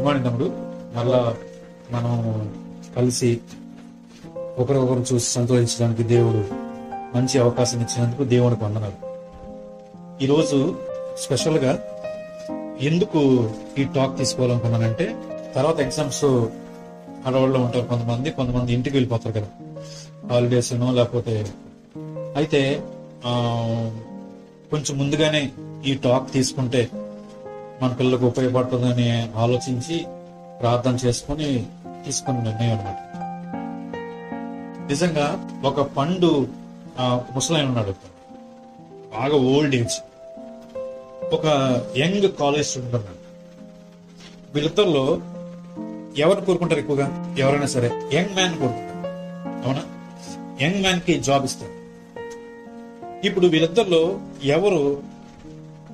Good morning తమ్ముడు. మళ్ళా మనం కలిసి ఒకరొకరు చూసి సంతోషించడానికి దేవుడు మంచి అవకాశం ఇచ్చినందుకు దేవునికి వందనాలు. ఈరోజు స్పెషల్గా ఎందుకు ఈ టాక్ తీసుకోవాలనుకున్నానంటే, తర్వాత ఎగ్జామ్స్ హడవల్లో ఉంటారు కొంతమంది ఇంటికి వెళ్ళిపోతారు కదా, హాలిడేస్ లేకపోతే. అయితే కొంచెం ముందుగానే ఈ టాక్ తీసుకుంటే మన పిల్లలకు ఉపయోగపడుతుందని ఆలోచించి ప్రార్థన చేసుకుని తీసుకున్న నిర్ణయం అన్నమాట. నిజంగా ఒక పండు ముసలాయన ఉన్నాడు, బాగా ఓల్డ్ ఏజ్, ఒక యంగ్ కాలేజ్ స్టూడెంట్ ఉన్నాడు. వీళ్ళిద్దరిలో ఎవరు కోరుకుంటారు ఎక్కువగా? ఎవరైనా సరే యంగ్ మ్యాన్ కోరుకుంటారు, అవునా? యంగ్ మ్యాన్ కి జాబ్ ఇస్తారు. ఇప్పుడు వీళ్ళిద్దరిలో ఎవరు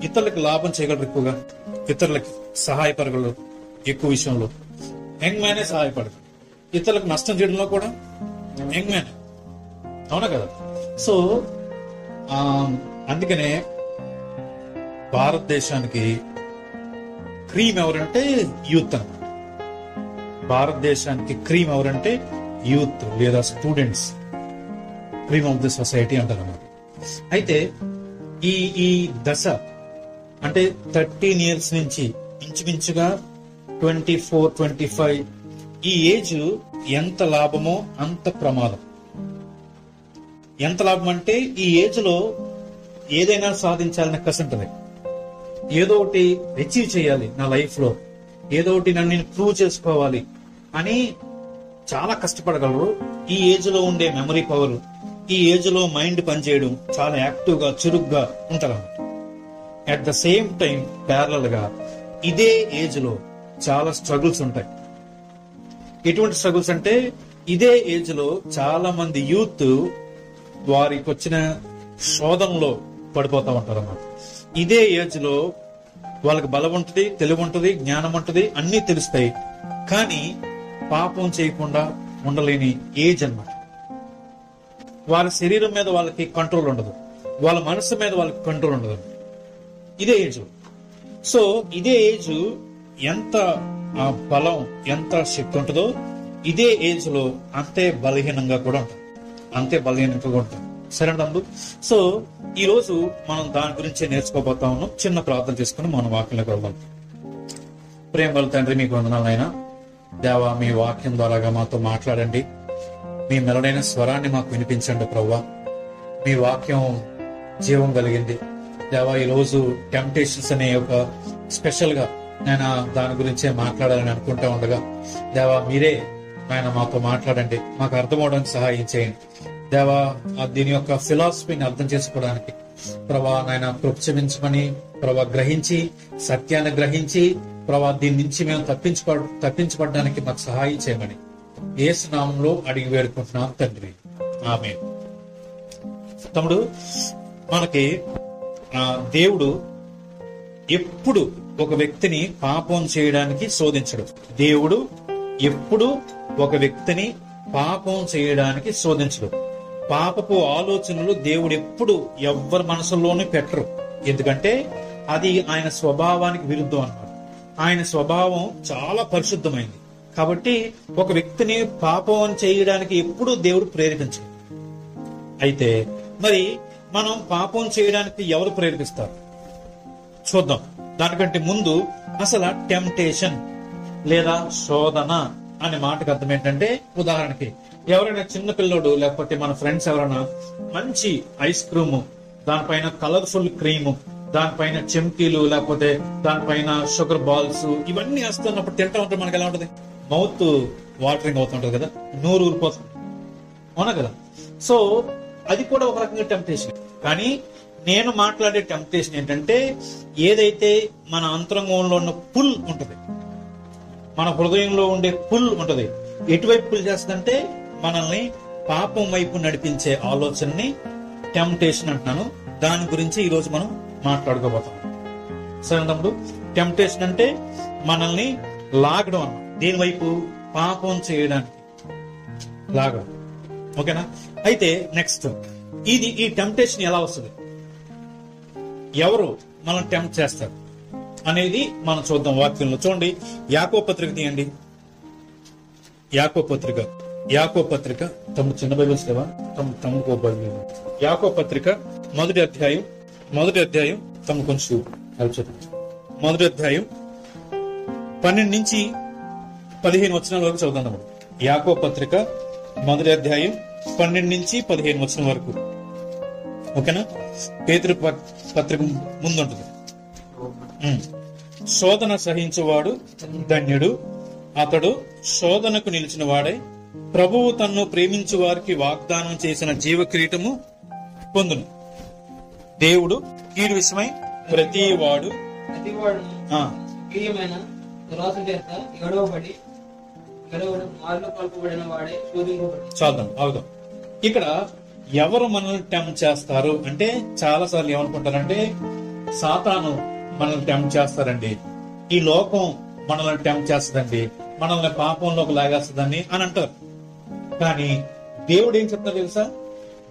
ఇతరులకు లాభం చేయగలరు ఎక్కువగా, ఇతరులకి సహాయపడగలరు ఎక్కువ విషయంలో? యంగ్ మ్యానే సహాయపడదు. ఇతరులకు నష్టం చేయడంలో కూడా యంగ్ మ్యాన్, అవునా కదా? సో అందుకనే భారతదేశానికి క్రీమ్ ఎవరంటే యూత్ అన్నమాట. భారతదేశానికి క్రీమ్ ఎవరంటే యూత్ లేదా students, cream of the society అంటారు అన్నమాట. అయితే ఈ దశ అంటే 13 years నుంచి ఇంచుమించుగా 24, 25 ఈ ఏజ్ ఎంత లాభమో అంత ప్రమాదం. ఎంత లాభం అంటే ఈ ఏజ్ లో ఏదైనా సాధించాలని కసి ఉంటుంది. ఏదో ఒకటి అచీవ్ చేయాలి నా లైఫ్ లో, ఏదో ఒకటి నన్ను నేను ప్రూవ్ చేసుకోవాలి అని చాలా కష్టపడగలరు. ఈ ఏజ్ లో ఉండే మెమరీ పవర్, ఈ ఏజ్ లో మైండ్ పనిచేయడం చాలా యాక్టివ్ గా చురుగ్గా ఉంటారు. At the same time parallel గా ఇదే ఏజ్ లో చాలా స్ట్రగుల్స్ ఉంటాయి. ఎటువంటి స్ట్రగుల్స్ అంటే, ఇదే ఏజ్ లో చాలా మంది యూత్ వారికి వచ్చిన శోధనలో పడిపోతా ఉంటారు అన్నమాట. ఇదే ఏజ్ లో వాళ్ళకి బలం ఉంటుంది, తెలివి ఉంటుంది, జ్ఞానం ఉంటుంది, అన్ని తెలుస్తాయి. కానీ పాపం చేయకుండా ఉండలేని ఏజ్ అన్నమాట. వాళ్ళ శరీరం మీద వాళ్ళకి కంట్రోల్ ఉండదు, వాళ్ళ మనసు మీద వాళ్ళకి కంట్రోల్ ఉండదు. ఇదే ఏజ్. సో ఇదే ఏజ్ ఎంత బలం, ఎంత శక్తి ఉంటుందో ఇదే ఏజ్ లో అంతే బలహీనంగా కూడా ఉంటుంది, అంతే బలహీనంగా కూడా ఉంటుంది. సరే తమ్ముడు. సో ఈ రోజు మనం దాని గురించి నేర్చుకోబోతా ఉన్నాం. చిన్న ప్రార్థన చేసుకుని మన వాక్యంలోకి వెళ్దాం. ప్రేమగల తండ్రి, మీకు వందనాలైనా దేవా, మీ వాక్యం ద్వారాగా మాతో మాట్లాడండి. మీ మెలడైన స్వరాన్ని మాకు వినిపించండి ప్రభువా. మీ వాక్యం జీవం కలిగింది దేవా. ఈ రోజు టెంప్టేషన్స్ అనే ఒక స్పెషల్ గా నేను దాని గురించే మాట్లాడాలని అనుకుంటా ఉండగా దేవా, మీరే ఆయన మాతో మాట్లాడండి, మాకు అర్థమవడానికి సహాయం చేయండి దేవా. దీని యొక్క ఫిలాసఫీని అర్థం చేసుకోవడానికి ప్రభా నాయన కృప్చమించమని ప్రభా, గ్రహించి సత్యాన్ని గ్రహించి ప్రభా దీని నుంచి మేము తప్పించబడడానికి మాకు సహాయం చేయమని యేసు నామంలో అడిగి వేడుకుంటున్నాం తండ్రి, ఆమేన్. తమ్ముడు, మనకి దేవుడు ఎప్పుడు ఒక వ్యక్తిని పాపం చేయడానికి శోధించడు. దేవుడు ఎప్పుడు ఒక వ్యక్తిని పాపం చేయడానికి శోధించడు. పాపపు ఆలోచనలు దేవుడు ఎప్పుడు ఎవ్వరి మనసులోనే పెట్టరు. ఎందుకంటే అది ఆయన స్వభావానికి విరుద్ధం అన్నమాట. ఆయన స్వభావం చాలా పరిశుద్ధమైంది కాబట్టి ఒక వ్యక్తిని పాపం చేయడానికి ఎప్పుడు దేవుడు ప్రేరేపించడు. అయితే మరి మనం పాపం చేయడానికి ఎవరు ప్రేరేపిస్తారు చూద్దాం. దానికంటే ముందు అసలు టెంప్టేషన్ లేదా శోధన అనే మాటకు అర్థం ఏంటంటే, ఉదాహరణకి ఎవరైనా చిన్న పిల్లోడు లేకపోతే మన ఫ్రెండ్స్ ఎవరైనా మంచి ఐస్ క్రీమ్, దానిపైన కలర్ఫుల్ క్రీమ్, దానిపైన చెంకీలు లేకపోతే దానిపైన షుగర్ బాల్స్ ఇవన్నీ వేస్తున్నప్పుడు తింటా ఉంటే మనకి ఎలా ఉంటుంది? మౌత్ వాటరింగ్ అవుతుంటది కదా, నోరు ఊరిపోతుంది, అవునా కదా? సో అది కూడా ఒక రకంగా టెంప్టేషన్. కానీ నేను మాట్లాడే టెంప్టేషన్ ఏంటంటే, ఏదైతే మన అంతరంగంలో ఉన్న పుల్ ఉంటది, మన హృదయంలో ఉండే పుల్ ఉంటది, ఎటువైపు పుల్ చేస్తుందంటే మనల్ని పాపం వైపు నడిపించే ఆలోచనని టెంప్టేషన్ అంటున్నాను. దాని గురించి ఈ రోజు మనం మాట్లాడుకోబోతాం. సరే తమ్ముడు, టెంప్టేషన్ అంటే మనల్ని లాగడం అన్న, దేని వైపు? పాపం చేయడానికి లాగడం. ఓకేనా? అయితే నెక్స్ట్, ఈ టెంప్టేషన్ ఎలా వస్తుంది? ఎవరు మనం టెంప్ట్ చేస్తారు? అనేది మనం చూద్దాం వాక్యంలో. చూడండి, యాకోబు పత్రిక తీయండి. యాకోబు పత్రిక తమ చిన్న బైబిల్స్ లేవా? తమకు బైబిల్. యాకోబు పత్రిక మొదటి అధ్యాయం తమ కొంచెం హెల్ప్ చేద్దాం. మొదటి అధ్యాయం 12 నుంచి 15 వచనాల వరకు చదువుతాం. యాకోబు పత్రిక మొదటి అధ్యాయం 12 నుంచి 15 వచనం వరకు. ఓకేనా? పేతురు పత్రిక ముందుంటుంది. శోధన సహించువాడు ధన్యుడు, అతడు శోధనకు నిలిచిన వాడై ప్రభువు తన్ను ప్రేమించు వారికి వాగ్దానం చేసిన జీవ కిరీటము పొందును. దేవుడు కీడు విషయమై ప్రతివాడు చాలుదాం అవుదాం. ఇక్కడ ఎవరు మనల్ని టెంప్ట్ చేస్తారు అంటే, చాలా సార్లు ఏమనుకుంటారంటే, సాతాను మనల్ని టెంప్ట్ చేస్తారండి, ఈ లోకం మనల్ని టెంప్ట్ చేస్తుందండి, మనల్ని పాపంలోకి లాగేస్తుందని అని అంటారు. కానీ దేవుడు ఏం చెప్తారు తెలుసా?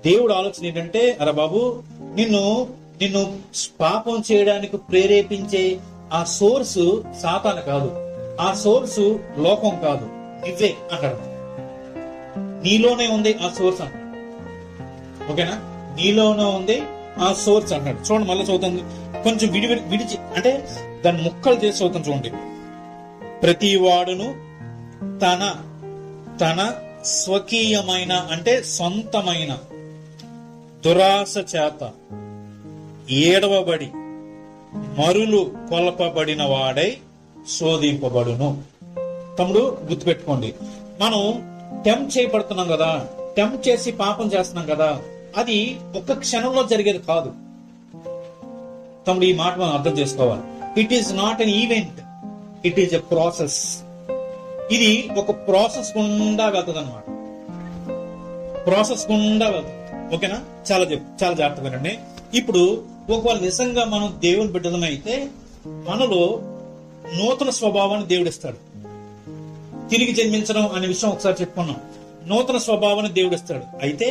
దేవుడు ఆలోచన ఏంటంటే, అరే బాబు, నిన్ను పాపం చేయడానికి ప్రేరేపించే ఆ సోర్సు సాతాను కాదు, ఆ సోర్సు లోకం కాదు, ఇవే అంటాడు. నీలోనే ఉంది ఆ సోర్స్ అంటాడు. ఓకేనా? నీలోనే ఉంది ఆ సోర్స్ అంటాడు. చూడండి, మళ్ళీ చదువుతుంది, కొంచెం విడిచి అంటే దాన్ని ముక్కలు చేసి చదువుతాం. చూడండి, ప్రతి వాడును తన స్వకీయమైన అంటే సొంతమైన దురాశ చేత ఏడవబడి మరులు కొలపబడిన వాడై శోధింపబడును. తమ్ముడు గుర్తుపెట్టుకోండి, మనం టెంప్ట్ చేయబడుతున్నాం కదా, టెంప్ట్ చేసి పాపం చేస్తున్నాం కదా, అది ఒక్క క్షణంలో జరిగేది కాదు. తమ్ముడు, ఈ మాట మనం అర్థం చేసుకోవాలి. It is not an event, it is a process. ఇది ఒక ప్రాసెస్ గుండా వెళ్తుంది అనమాట, ప్రాసెస్ గుండా వెళ్తుంది. ఓకేనా? చాలా జాగ్రత్తగా వినండి. ఇప్పుడు ఒకవేళ నిజంగా మనం దేవుని బిడ్డలమైతే మనలో నూతన స్వభావాన్ని దేవుడు ఇస్తాడు. తిరిగి జన్మించడం అనే విషయం ఒకసారి చెప్పుకున్నాం. నూతన స్వభావాన్ని దేవుడు ఇస్తాడు. అయితే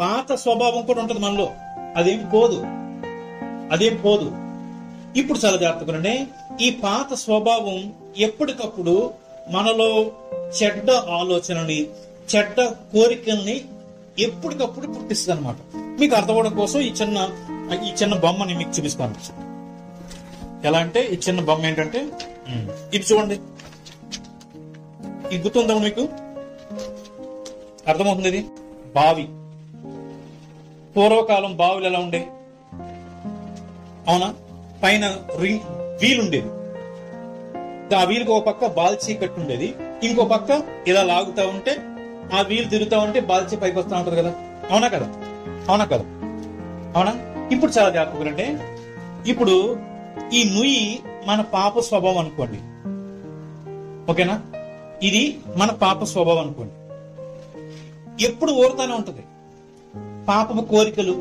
పాత స్వభావం కూడా ఉంటుంది మనలో, అదేం పోదు. ఇప్పుడు చాలా జాగ్రత్తగా, ఈ పాత స్వభావం ఎప్పటికప్పుడు మనలో చెడ్డ ఆలోచనని, చెడ్డ కోరికల్ని ఎప్పటికప్పుడు పుట్టిస్తుంది అనమాట. మీకు అర్థమవడం కోసం ఈ చిన్న బొమ్మని మీకు చూపిస్తాను. ఎలా అంటే, ఈ చిన్న బొమ్మ ఏంటంటే ఇది చూడండి, ఇది గుర్తుందా మీకు? అర్థమవుతుంది? ఇది బావి. పూర్వకాలం బావులు ఎలా ఉండే? అవునా? పైన వీల్ ఉండేది, ఆ వీలుకి ఒక పక్క బాల్చీ కట్టు ఉండేది, ఇంకో పక్క ఇలా లాగుతా ఉంటే ఆ వీలు తిరుగుతా ఉంటే బాల్చీ పైకి వస్తా ఉంటది కదా. అవునా కదా? అవునా? ఇప్పుడు చాలా జాగ్రత్తగా అంటే, ఇప్పుడు ఈ నుయ్యి మన పాప స్వభావం అనుకోండి. ఓకేనా? ఇది మన పాప స్వభావం అనుకోండి. ఎప్పుడు ఊరుతానే ఉంటది. పాపపు కోరికలు,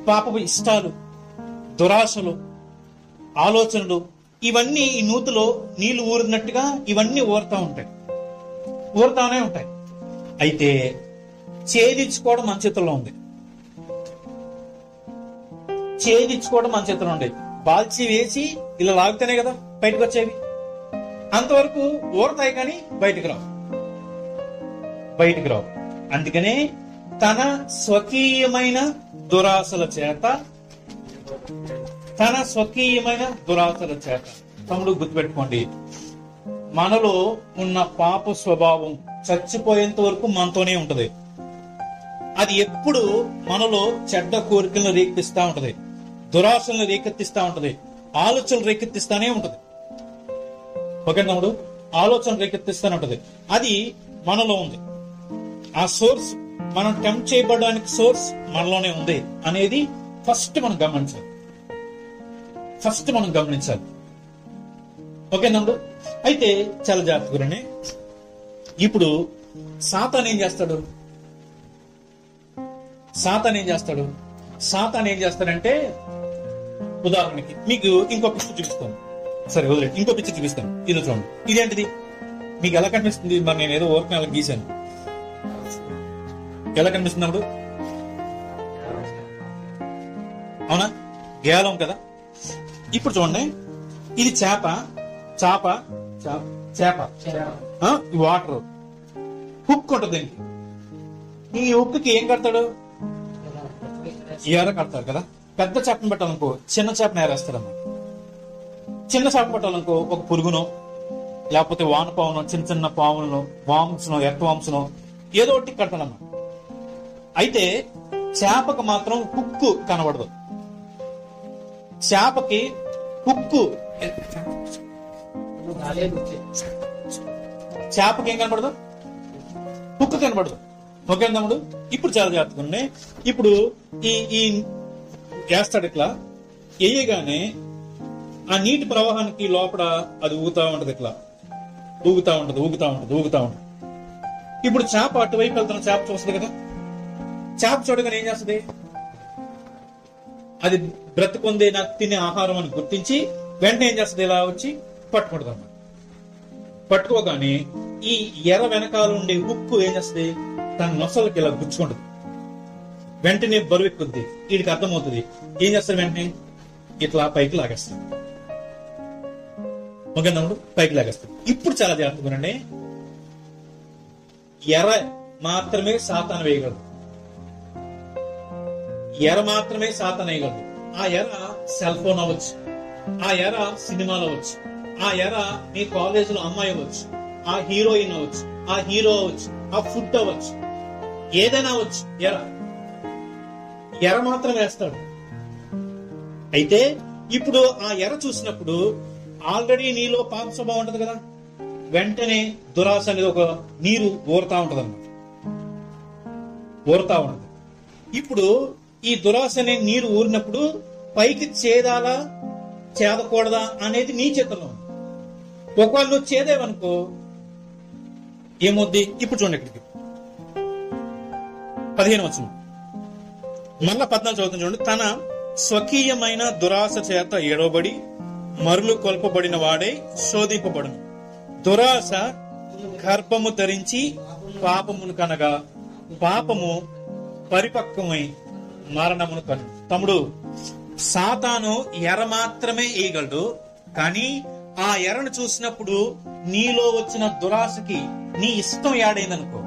పాపపు ఇష్టాలు, దురాశలు, ఆలోచనలు, ఇవన్నీ ఈ నూతిలో నీళ్లు ఊరినట్టుగా ఇవన్నీ ఊరుతానే ఉంటాయి. అయితే ఛేదించుకోవడం మన చేతుల్లో ఉంది. బాల్చి వేసి ఇలా లాగితేనే కదా బయటకు వచ్చేవి. అంతవరకు ఊరతాయి కానీ బయటికి రావు. అందుకనే తన స్వకీయమైన దురాశల చేత తమ్ముడు గుర్తుపెట్టుకోండి, మనలో ఉన్న పాప స్వభావం చచ్చిపోయేంత వరకు మనతోనే ఉంటది. అది ఎప్పుడు మనలో చెడ్డ కోరికలను రేకెత్తిస్తా ఉంటది, దురాశలను రేకెత్తిస్తా ఉంటది, ఆలోచనలు రేకెత్తిస్తానే ఉంటది. ఓకే తమ్ముడు? ఆలోచన రేకెత్తిస్తానే ఉంటది. అది మనలో ఉంది. ఆ సోర్స్, మనం టెంప్ట్ చేయబడడానికి సోర్స్ మనలోనే ఉంది అనేది ఫస్ట్ మనం గమనించాలి. ఓకే తమ్ముడు? అయితే చాలా జాగ్రత్తగానే, ఇప్పుడు సాతాను ఏం చేస్తాడు? సాతాను ఏం చేస్తాడంటే, ఉదాహరణకి మీకు ఇంకో పిక్చర్ చూపిస్తాను. సరే వదిలేదు, ఇంకో పిక్చర్ చూపిస్తాను. ఇది చూడండి, ఇదేంటిది? మీకు ఎలా కనిపిస్తుంది? మరి నేను ఏదో ఓర్పు అలా గీశాను. ఎలా కనిపిస్తుంది అప్పుడు? అవునా? గేలం కదా. ఇప్పుడు చూడండి, ఇది చేప, చాప, చేప, వాటర్, హుక్ ఉంటుంది దీనికి. ఈ హుక్కి ఏం కడతాడు? ఎర కడతాడు కదా. పెద్ద చేపను పెట్టాలనుకో చిన్న చేపను ఏరేస్తాడమ్మా. చిన్న చేపను పెట్టాలనుకో ఒక పురుగునో, లేకపోతే వానపామునో, చిన్న చిన్న పాములను, వామ్స్నో, ఎర్త వామ్స్నో ఏదో ఒకటి కడతాడమ్మా. అయితే చేపకు మాత్రం హుక్కు కనబడదు. చేపకి హుక్కు, చేపకి ఏం కనబడదు? హుక్కు కనబడదు. ఓకే తమ్ముడు, ఇప్పుడు చాలా జాగ్రత్తగా ఉన్నాయి. ఇప్పుడు ఈ వేస్తాడు ఇట్లా వేయగానే ఆ నీటి ప్రవాహానికి లోపల అది ఊగుతా ఉంటది, ఇట్లా ఊగుతా ఉంటది. ఇప్పుడు చేప అటువైపు వెళ్తున్న చేప చూస్తుంది కదా. చేప చూడగానే ఏం చేస్తుంది? అది బ్రతుకుంది, నాకు తినే ఆహారం అని గుర్తించి వెంటనే ఏం చేస్తుంది? ఇలా వచ్చి పట్టుకుంటుంది అన్నమాట. పట్టుకోగానే ఈ ఎర వెనకాల ఉండే ఉక్కు ఏం చేస్తుంది? తన నొసలకి ఇలా గుచ్చుకుంటుంది. వెంటనే బరువు ఎక్కుద్ది. వీడికి అర్థమవుతుంది. ఏం చేస్తారు? వెంటనే ఇట్లా పైకి లాగేస్తారు. ఓకే తమ్ముడు, పైకి లాగేస్తారు. ఇప్పుడు చాలా జాగ్రత్తగానండి. ఎర మాత్రమే సాతాను వేయగలదు. ఎర మాత్రమే సాతాను వేయగలదు. ఆ ఎర సెల్ ఫోన్ అవ్వచ్చు, ఆ ఎర సినిమాలు అవ్వచ్చు, ఆ ఎర మీ కాలేజీలో అమ్మాయి అవ్వచ్చు, ఆ హీరోయిన్ అవ్వచ్చు, ఆ హీరో అవ్వచ్చు, ఆ ఫుడ్ అవ్వచ్చు, ఏదైనా అవ్వచ్చు. ఎర మాత్రం వేస్తాడు. అయితే ఇప్పుడు ఆ ఎర చూసినప్పుడు ఆల్రెడీ నీలో పాప స్వభావం ఉంటది కదా. వెంటనే దురాశ అనేది ఒక నీరు ఊరుతా ఉంటది అన్నమాట. ఊరుతా ఉంటది. ఇప్పుడు ఈ దురాశ అనే నీరు ఊరినప్పుడు పైకి చేదాలా చేదకూడదా అనేది నీ చేతుల్లో ఉంది. ఒకవేళ నువ్వు చేదేవనుకో ఏమొద్ది? ఇప్పుడు చూడండి, ఇక్కడికి 15 వచనం మళ్ళా 14 చదువుతుంది చూడండి. తన స్వకీయమైన దురాశ చేత ఏడవబడి మరులు కొల్పబడిన వాడే శోధింపబడును. దురాశ గర్భము ధరించి పాపమును కనగా పాపము పరిపక్వమై మరణమును కను. తమ్ముడు, సాతాను ఎర మాత్రమే వేయగలడు. కానీ ఆ ఎరను చూసినప్పుడు నీలో వచ్చిన దురాశకి నీ ఇష్టం యాడైందనుకో,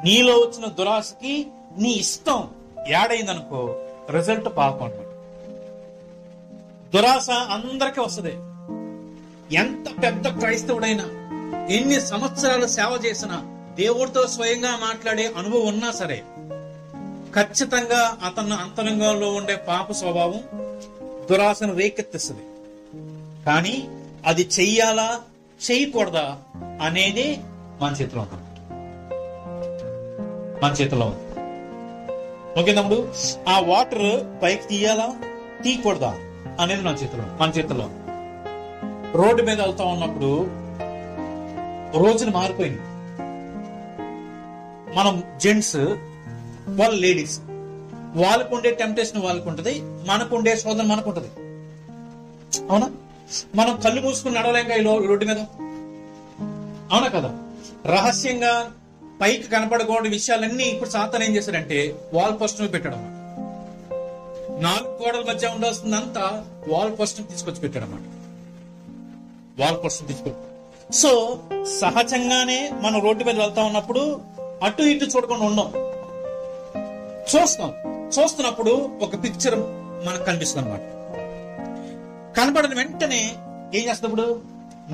నీలో వచ్చిన దురాశకి నీ ఇష్టం యాడైందనుకో, రిజల్ట్ పాపం అన్నమాట. దురాశ అందరికీ వస్తుంది. ఎంత పెద్ద క్రైస్తవుడైనా, ఎన్ని సంవత్సరాలు సేవ చేసినా, దేవుడితో స్వయంగా మాట్లాడే అనుభవం ఉన్నా సరే ఖచ్చితంగా అతను అంతరంగంలో ఉండే పాప స్వభావం దురాశను రేకెత్తిస్తుంది. కానీ అది చెయ్యాలా చేయకూడదా అనేది మన చేతిలో ఉంది. మన చేతిలో ఉంది. ఓకే తమ్ముడు, ఆ వాటర్ పైకి తీయాలా తీయకూడదా అనేది మన చేతిలో. రోడ్డు మీద వెళ్తా ఉన్నప్పుడు రోజులు మారిపోయింది. మనం జెంట్స్, వాళ్ళ లేడీస్, వాళ్ళకు ఉండే టెంప్టేషన్ వాళ్ళకు ఉంటది, మనకు ఉండే శోధన మనకు ఉంటది. అవునా? మనం కళ్ళు మూసుకుని నడవలేక ఈ రోడ్డు మీద, అవునా కదా? రహస్యంగా పైకి కనపడకూడని విషయాలన్నీ ఇప్పుడు సాతాను ఏం చేశాడంటే వాల్ పోస్ట్ పెట్టడం. 4 గోడల మధ్య ఉండాల్సిందంతా వాల్ పోస్ట్ తీసుకొచ్చి పెట్టాడు అన్నమాట. వాల్ పోస్ట్ తీసుకొచ్చి. సో సహజంగానే మనం రోడ్డు మీద వెళ్తా ఉన్నప్పుడు అటు ఇటు చూడకుండా ఉన్నాం, చూస్తున్నప్పుడు ఒక పిక్చర్ మనకు కనిపిస్తుంది అనమాట. కనపడిన వెంటనే ఏం చేస్తున్నప్పుడు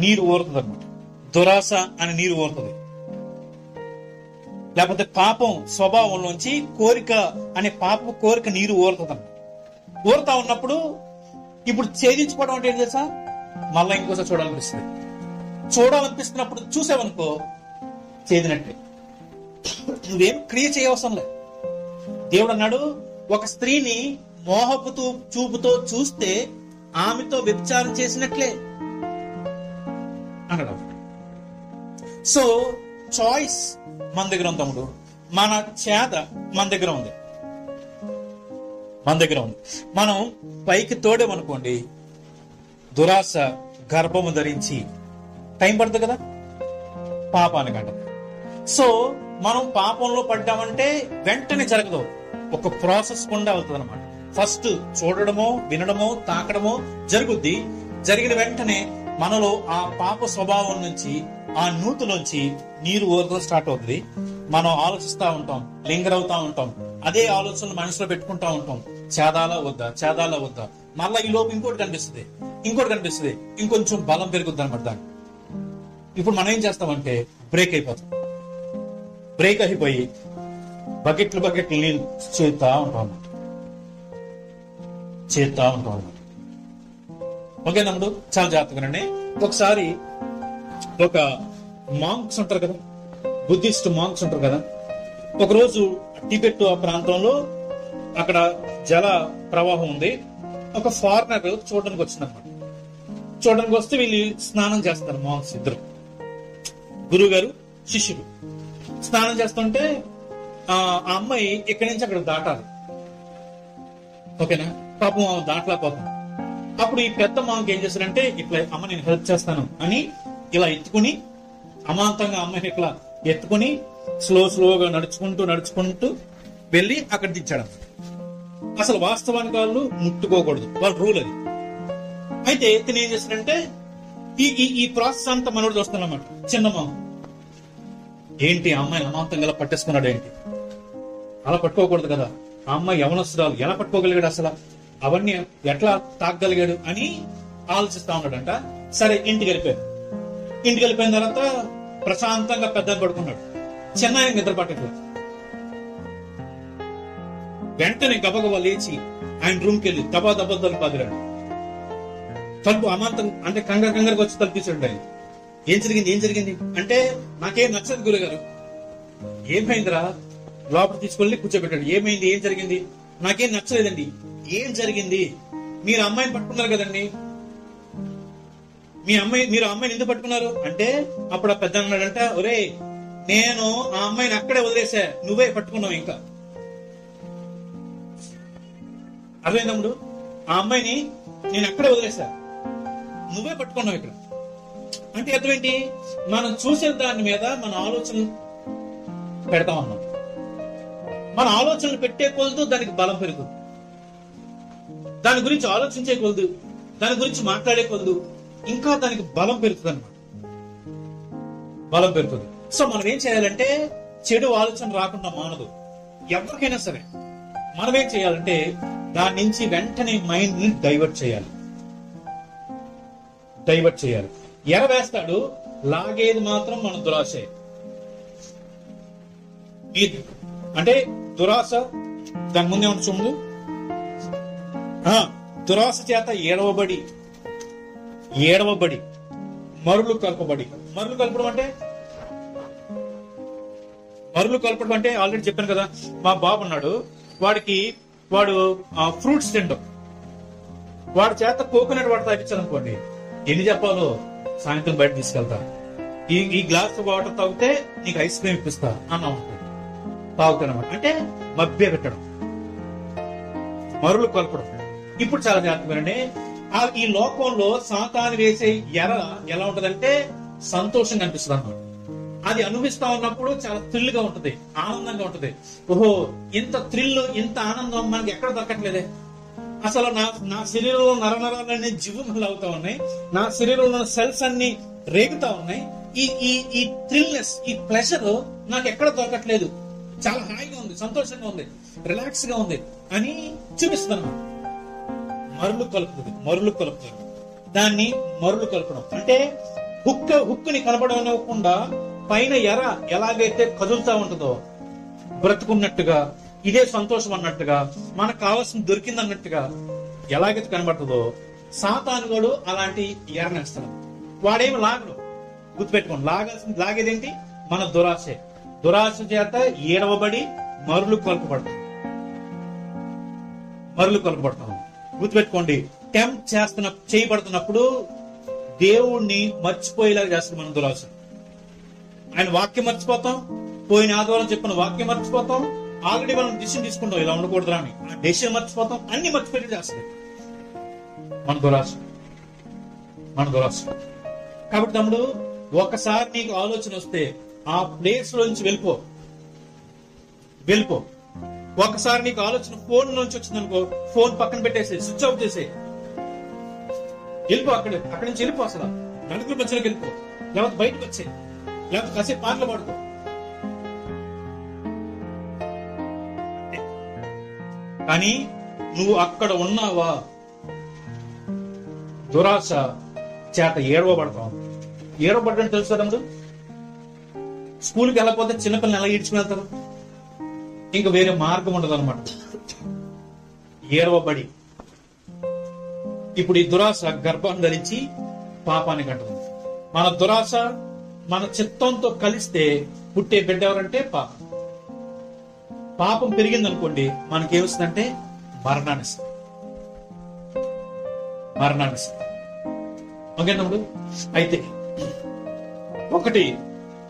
నీరు ఊరుతుంది అనమాట. దురాశ అని నీరు ఊరుతుంది. లేకపోతే పాపం స్వభావంలోంచి కోరిక అనే పాపం కోరిక నీరు ఊరుతుంది అన్నమాట. ఊరుతా ఉన్నప్పుడు ఇప్పుడు ఛేదించుకోవడం అంటే ఏం తెలుసా? మళ్ళా ఇంకోసారి చూడాలనిపిస్తున్నప్పుడు చూసావనుకో చేదినట్టే. నువ్వేం క్రియ చేయవసరం లేదు. దేవుడు అన్నాడు, ఒక స్త్రీని మోహపు చూపుతో చూస్తే ఆమెతో వ్యభిచారం చేసినట్లే అన్నాడు. సో చాయిస్ మన దగ్గర ఉంది తమ్ముడు. మన చేత మన దగ్గర ఉంది. మనం పైకి తోడేమనుకోండి, దురాశ గర్భము ధరించి టైం పడుతుంది కదా పాపానికంట. సో మనం పాపంలో పడ్డామంటే వెంటనే జరగదు, ఒక ప్రాసెస్ గుండా అవుతుంది అనమాట. ఫస్ట్ చూడడమో వినడమో తాకడమో జరుగుద్ది. జరిగిన వెంటనే మనలో ఆ పాప స్వభావం నుంచి, ఆ నూతులోంచి నీరు ఊరడం స్టార్ట్ అవుతుంది. మనం ఆలోచిస్తా ఉంటాం, లింగర్ అవుతా ఉంటాం, అదే ఆలోచనలు మనసులో పెట్టుకుంటా ఉంటాం. చేదాలా వద్దా, చేదాలా వద్దా, మళ్ళా ఈ లోపు ఇంకోటి కనిపిస్తుంది, ఇంకొంచెం బలం పెరుగుద్ది అనమాట దానికి. ఇప్పుడు మనం ఏం చేస్తామంటే బ్రేక్ అయిపోతాం. బ్రేక్ అయిపోయి బకెట్లు నీళ్ళు చేస్తా ఉంటాం. ఓకే నమ్ముడు, చాలా జాగ్రత్తగానండి. ఒకసారి ఒక మాంక్స్ ఉంటారు కదా, బుద్ధిస్ట్ మాంక్స్ ఉంటారు కదా, ఒకరోజు టిబెట్ ఆ ప్రాంతంలో అక్కడ జల ప్రవాహం ఉంది. ఒక ఫారినర్ చూడడానికి వచ్చిందన్నమాట. చూడడానికి వస్తే వీళ్ళు స్నానం చేస్తారు. మాంక్స్ ఇద్దరు, గురువు గారు శిష్యుడు స్నానం చేస్తుంటే ఆ అమ్మాయి ఇక్కడి నుంచి అక్కడ దాటాలి. ఓకేనా, పాపం దాటలేకపోతుంది. అప్పుడు ఈ పెద్ద మాంక్ ఏం చేశారంటే, ఇట్లా అమ్మ నేను హెల్ప్ చేస్తాను అని ఇలా ఎత్తుకుని, అమాంతంగా అమ్మాయిని ఇట్లా ఎత్తుకుని స్లోగా నడుచుకుంటూ వెళ్ళి అక్కడ దించాడు. అసలు వాస్తవానికి వాళ్ళు ముట్టుకోకూడదు, వాళ్ళ రూల్ అది. అయితే ఇతను ఏం చేశాడంటే ఈ ప్రాసెస్ అంతా మనోడు చూస్తున్నమాట. చిన్న మామ ఏంటి ఆ అమ్మాయిని అమాంతంగా ఇలా పట్టేసుకున్నాడు ఏంటి, అలా పట్టుకోకూడదు కదా, ఆ అమ్మాయి యవనస్తురాలు ఎలా పట్టుకోగలిగాడు, అసలు అవన్నీ ఎట్లా తాగగలిగాడు అని ఆలోచిస్తా ఉన్నాడంట. సరే ఇంటికి వెళ్ళిపోయిన తర్వాత ప్రశాంతంగా పెద్ద పడుకున్నాడు. చిన్న ఆయన నిద్ర పట్టట్లేదు. వెంటనే గబగబా లేచి ఆయన రూమ్కి వెళ్ళి దబా తలుపు పదిరాడు. తలుపు అమాంతం అంటే కంగారుగా వచ్చి తలుపించాడు. ఆయన ఏం జరిగింది అంటే, నాకేం నచ్చదు గురుగారు. ఏమైందిరా, లోపల తీసుకెళ్ళి కూర్చోబెట్టాడు. ఏమైంది, ఏం జరిగింది, నాకేం నచ్చలేదండి. ఏం జరిగింది, మీరు అమ్మాయిని పట్టుకున్నారు కదండి, మీరు అమ్మాయిని ఎందుకు పట్టుకున్నారు అంటే, అప్పుడు ఆ పెద్ద అన్నాడంట, ఒరే నేను ఆ అమ్మాయిని అక్కడే వదిలేసా, నువ్వే పట్టుకున్నావు. ఇంకా అర్థమైందమ్ముడు, ఆ అమ్మాయిని నేను అక్కడే వదిలేసా, నువ్వే పట్టుకున్నావు ఇక్కడ అంటే అర్థం ఏంటి, మనం చూసే దాని మీద మన ఆలోచన పెడతాం అన్నాం. మన ఆలోచనలు పెట్టే కొలదు దానికి బలం పెరుగుతుంది. దాని గురించి ఆలోచించే కొలదు, దాని గురించి మాట్లాడే కొలదు ఇంకా దానికి బలం పెరుగుతుంది అన్నమాట. బలం పెరుగుతుంది. సో మనం ఏం చేయాలంటే, చెడు ఆలోచన రాకుండా మానదు ఎవరికైనా సరే. మనం ఏం చేయాలంటే దాని నుంచి వెంటనే మైండ్ ని డైవర్ట్ చేయాలి. ఎరవేస్తాడు, లాగేది మాత్రం మన దురాశే. అంటే దురాశ దాని ముందే ఉంటుంది చూడు, దురాశ చేత ఏడవబడి మరులు కలపడం అంటే ఆల్రెడీ చెప్పాను కదా, మా బాబు ఉన్నాడు, వాడు ఫ్రూట్స్ తింటాం, వాడి చేత కోకోనట్ వాటర్ తాగించాలనుకోండి, ఎన్ని చెప్పాలో సాయంత్రం బయట తీసుకెళ్తా, ఈ గ్లాస్ వాటర్ తాగితే నీకు ఐస్ క్రీమ్ ఇప్పిస్తా అన్న ఉంటుంది. తాగుతానమాట అంటే మభ్య పెట్టడం, మరులు కలపడం. ఇప్పుడు చాలా జాగ్రత్తగానే ఈ లోకంలో సాతాను వేసే ఎలా ఉంటదంటే సంతోషంగా అనిపిస్తుంది అన్నమాట. అది అనుభవిస్తా ఉన్నప్పుడు చాలా థ్రిల్ గా ఉంటది, ఆనందంగా ఉంటది. ఓహో, ఇంత థ్రిల్, ఇంత ఆనందం మనకి ఎక్కడ దొరకట్లేదే. అసలు నా శరీరంలో నరనరాలన్నీ జివ్వుమలు అవుతా ఉన్నాయి, నా శరీరంలో సెల్స్ అన్ని రేగుతా ఉన్నాయి. ఈ థ్రిల్నెస్, ఈ ప్లెజర్ నాకు ఎక్కడ దొరకట్లేదు, చాలా హాయిగా ఉంది, సంతోషంగా ఉంది, రిలాక్స్ గా ఉంది అని చూపిస్తుంది. మరులు కలుపుతుంది. దాన్ని మరులు కలపడం అంటే హుక్కుని కనబడనివ్వకుండా పైన ఎలాగైతే కదులుతా ఉంటుందో, బ్రతుకున్నట్టుగా, ఇదే సంతోషం అన్నట్టుగా, మనకు కావాల్సిన దొరికింది అన్నట్టుగా ఎలాగైతే కనబడుతుందో, సాతానుగాడు అలాంటి ఎరనేస్తాడు. వాడేమి లాగడు, గుర్తుపెట్టుకోండి. లాగేదేంటి, మన దురాశే. దురాశ చేత ఏడవబడి మరులు కలుపబడతాం. గుర్తుపెట్టుకోండి, టెంప్ట్ చేయబడుతున్నప్పుడు దేవుణ్ణి మర్చిపోయేలాగా చేస్తుంది మన దురాశ. ఆయన వాక్యం మర్చిపోతాం, పోయిన ఆదివారం చెప్పిన వాక్యం మర్చిపోతాం, ఆల్రెడీ మనం డిసిషన్ తీసుకుంటాం ఇలా ఉండకూడదురా అని, ఆ డెసిషన్ మర్చిపోతాం, అన్ని మర్చిపోయి చేస్తుంది మన దురాశ. కాబట్టి తమ్ముడు, ఒకసారి నీకు ఆలోచన వస్తే ఆ ప్లేస్ లోంచి వెళ్ళిపో. ఒకసారి నీకు ఆలోచన ఫోన్ నుంచి వచ్చింది అనుకో, ఫోన్ పక్కన పెట్టేసి స్విచ్ ఆఫ్ చేసే వెళ్ళిపో. అక్కడి నుంచి వెళ్ళిపో, అసలు నలుగురు మధ్యలోకి వెళ్ళిపో, లేకపోతే బయటకు వచ్చే, లేకపోతే కాసేపు పాటలు పాడుకో. కానీ నువ్వు అక్కడ ఉన్నావా, దురాశ చేత ఏడవబడతావు. ఏడవబడ్డం తెలుసు కదా తమ్ముడు. స్కూల్కి వెళ్ళకపోతే చిన్నపిల్లలు ఎలా ఈడ్చుకుని వెళ్తారు? ఇంకా వేరే మార్గం ఉండదు అనమాట. ఏడవబడి ఇప్పుడు ఈ దురాశ గర్భం ధరించి పాపానికి అంటుంది. మన దురాశ మన చిత్తంతో కలిస్తే పుట్టే బిడ్డ ఎవరంటే పాపం. పాపం పెరిగింది అనుకోండి, మనకేమొస్తుందంటే మరణాన్ని. ఓకే తమ్ముడు. అయితే ఒకటి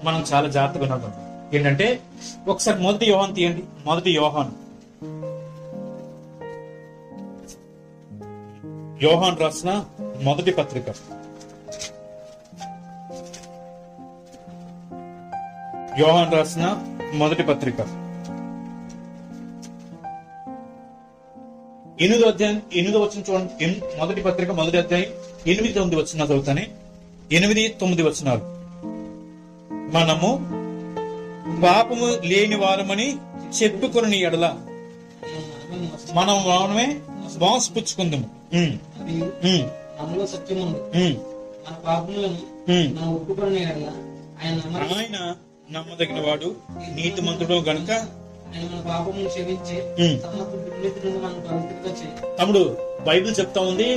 మనం చాలా జాగ్రత్తగా ఉన్నాం ఏంటంటే, ఒకసారి మొదటి యోహాను తీయండి. మొదటి యోహాను రాసిన మొదటి పత్రిక, యోహాను రాసిన మొదటి పత్రిక 8వ అధ్యాయం 8వ వచనం చూడండి. మొదటి పత్రిక 1వ అధ్యాయం 8-9 వచనాలు చదువుతానే. 8-9 వచనాలు. మనము పాపము లేని వారమని చెప్పుకుని ఎడల మనం మనమే మోసపుచ్చుకుందాము. ఆయన నమ్మదగిన వాడు, నీతిమంతుడు గనుక తమ్ముడు బైబిల్ చెప్తా ఉంది,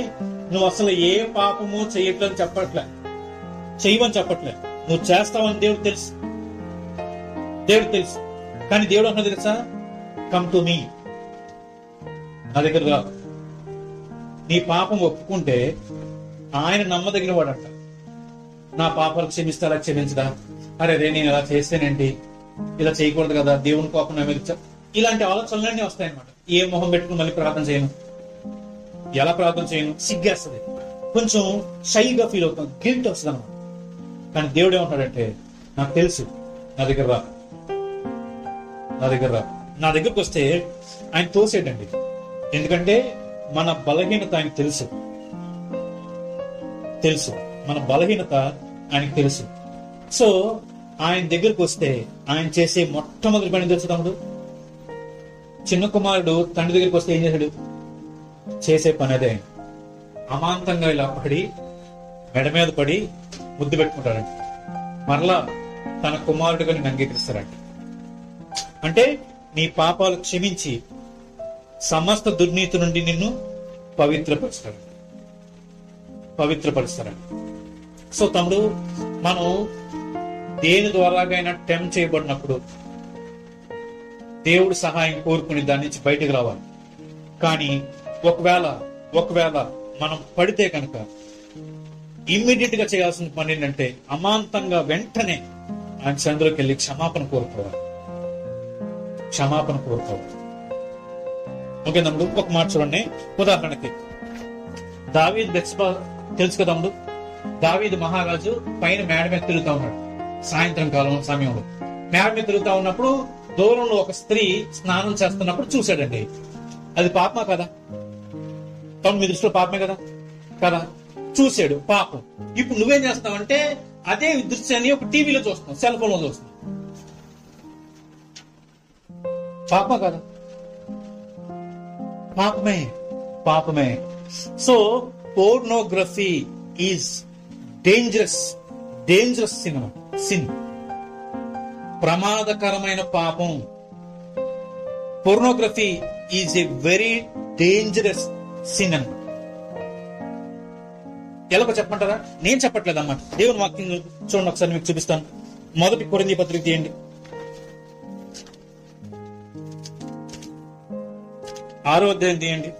నువ్వు అసలు ఏ పాపము చెయ్యట్లేదు చెప్పట్లే, చెయ్యమని చెప్పట్లే, నువ్వు చేస్తావని దేవుడు తెలుసు. కానీ దేవుడు అన్నది తెలుసా, కమ్ టు మీ, నా దగ్గర రా. నీ పాపం ఒప్పుకుంటే ఆయన నమ్మదగిన వాడంట. నా పాపాలు క్షమిస్తారా, క్షమించడా, అరే నేను ఇలా చేస్తేనేంటి, ఇలా చేయకూడదు కదా, దేవుని కోపం నా మీద, ఇలాంటి ఆలోచనలన్నీ వస్తాయన్నమాట. ఏ మొహం పెట్టుకుని మళ్ళీ ప్రార్థన చేయను, ఎలా ప్రార్థన చేయను, సిగ్గేస్తుంది, కొంచెం షైగా ఫీల్ అవుతాం, గిల్ట్ వస్తుంది అనమాట. కానీ దేవుడు ఏమంటాడంటే, నాకు తెలుసు, నా దగ్గర రా. నా దగ్గరకు వస్తే ఆయన తోసేటండి. ఎందుకంటే మన బలహీనత ఆయనకు తెలుసు, మన బలహీనత ఆయనకు తెలుసు. సో ఆయన దగ్గరకు వస్తే ఆయన చేసే మొట్టమొదటి పని తెలుసు తమ్ముడు. చిన్న కుమారుడు తండ్రి దగ్గరికి వస్తే ఏం చేశాడు? చేసే పని అదే. అమాంతంగా ఇలా పడి మెడ మీద పడి ముద్దు పెట్టుకుంటాడంట. మరలా తన కుమారుడిగా నేను అంగీకరిస్తారంట. అంటే నీ పాపాలు క్షమించి సమస్త దుర్నీతి నుండి నిన్ను పవిత్రపరుస్తారంట. సో తమ్ముడు, మనం దేని ద్వారాగైనా టెంప్ట్ చేయబడినప్పుడు దేవుడు సహాయం కోరుకుని దాని నుంచి బయటకు రావాలి. కానీ ఒకవేళ మనం పడితే కనుక ఇమ్మీడియట్ గా చేయాల్సిన పని ఏంటంటే, అమాంతంగా వెంటనే ఆయన చంద్రుకి వెళ్ళి క్షమాపణ కోరుకోవాలి. ఓకే తమ్ముడు, ఒక మాట చూడండి. ఉదాహరణకి దావీదు బెత్షెబా తెలుసు కదా తమ్ముడు. దావీదు మహారాజు పైన మేడ మీద తిరుగుతా ఉన్నాడు. సాయంత్రం కాలం సమయంలో మేడ మీద తిరుగుతా ఉన్నప్పుడు దూరంలో ఒక స్త్రీ స్నానం చేస్తున్నప్పుడు చూశాడండి. అది పాపమా కదా తమ్ముడు? మీ దృష్టిలో పాపమే కదా? చూశాడు, పాపం. ఇప్పుడు నువ్వేం చేస్తావంటే అదే దృశ్యాన్ని ఒక టీవీలో చూస్తున్నావు, సెల్ ఫోన్ లో చూస్తున్నావు. పాపమా కదా? పాపమే. So pornography is dangerous sin, ప్రమాదకరమైన పాపం. Pornography is a very dangerous sin అన్నమాట. ఎలాగో చెప్పమంటారా? నేను చెప్పట్లేదు అన్నమాట. దేవుని వాక్యం చూడండి, ఒకసారి మీకు చూపిస్తాను. 1 కొరింథీ పత్రిక తీయండి, 6వ అధ్యాయం తీయండి.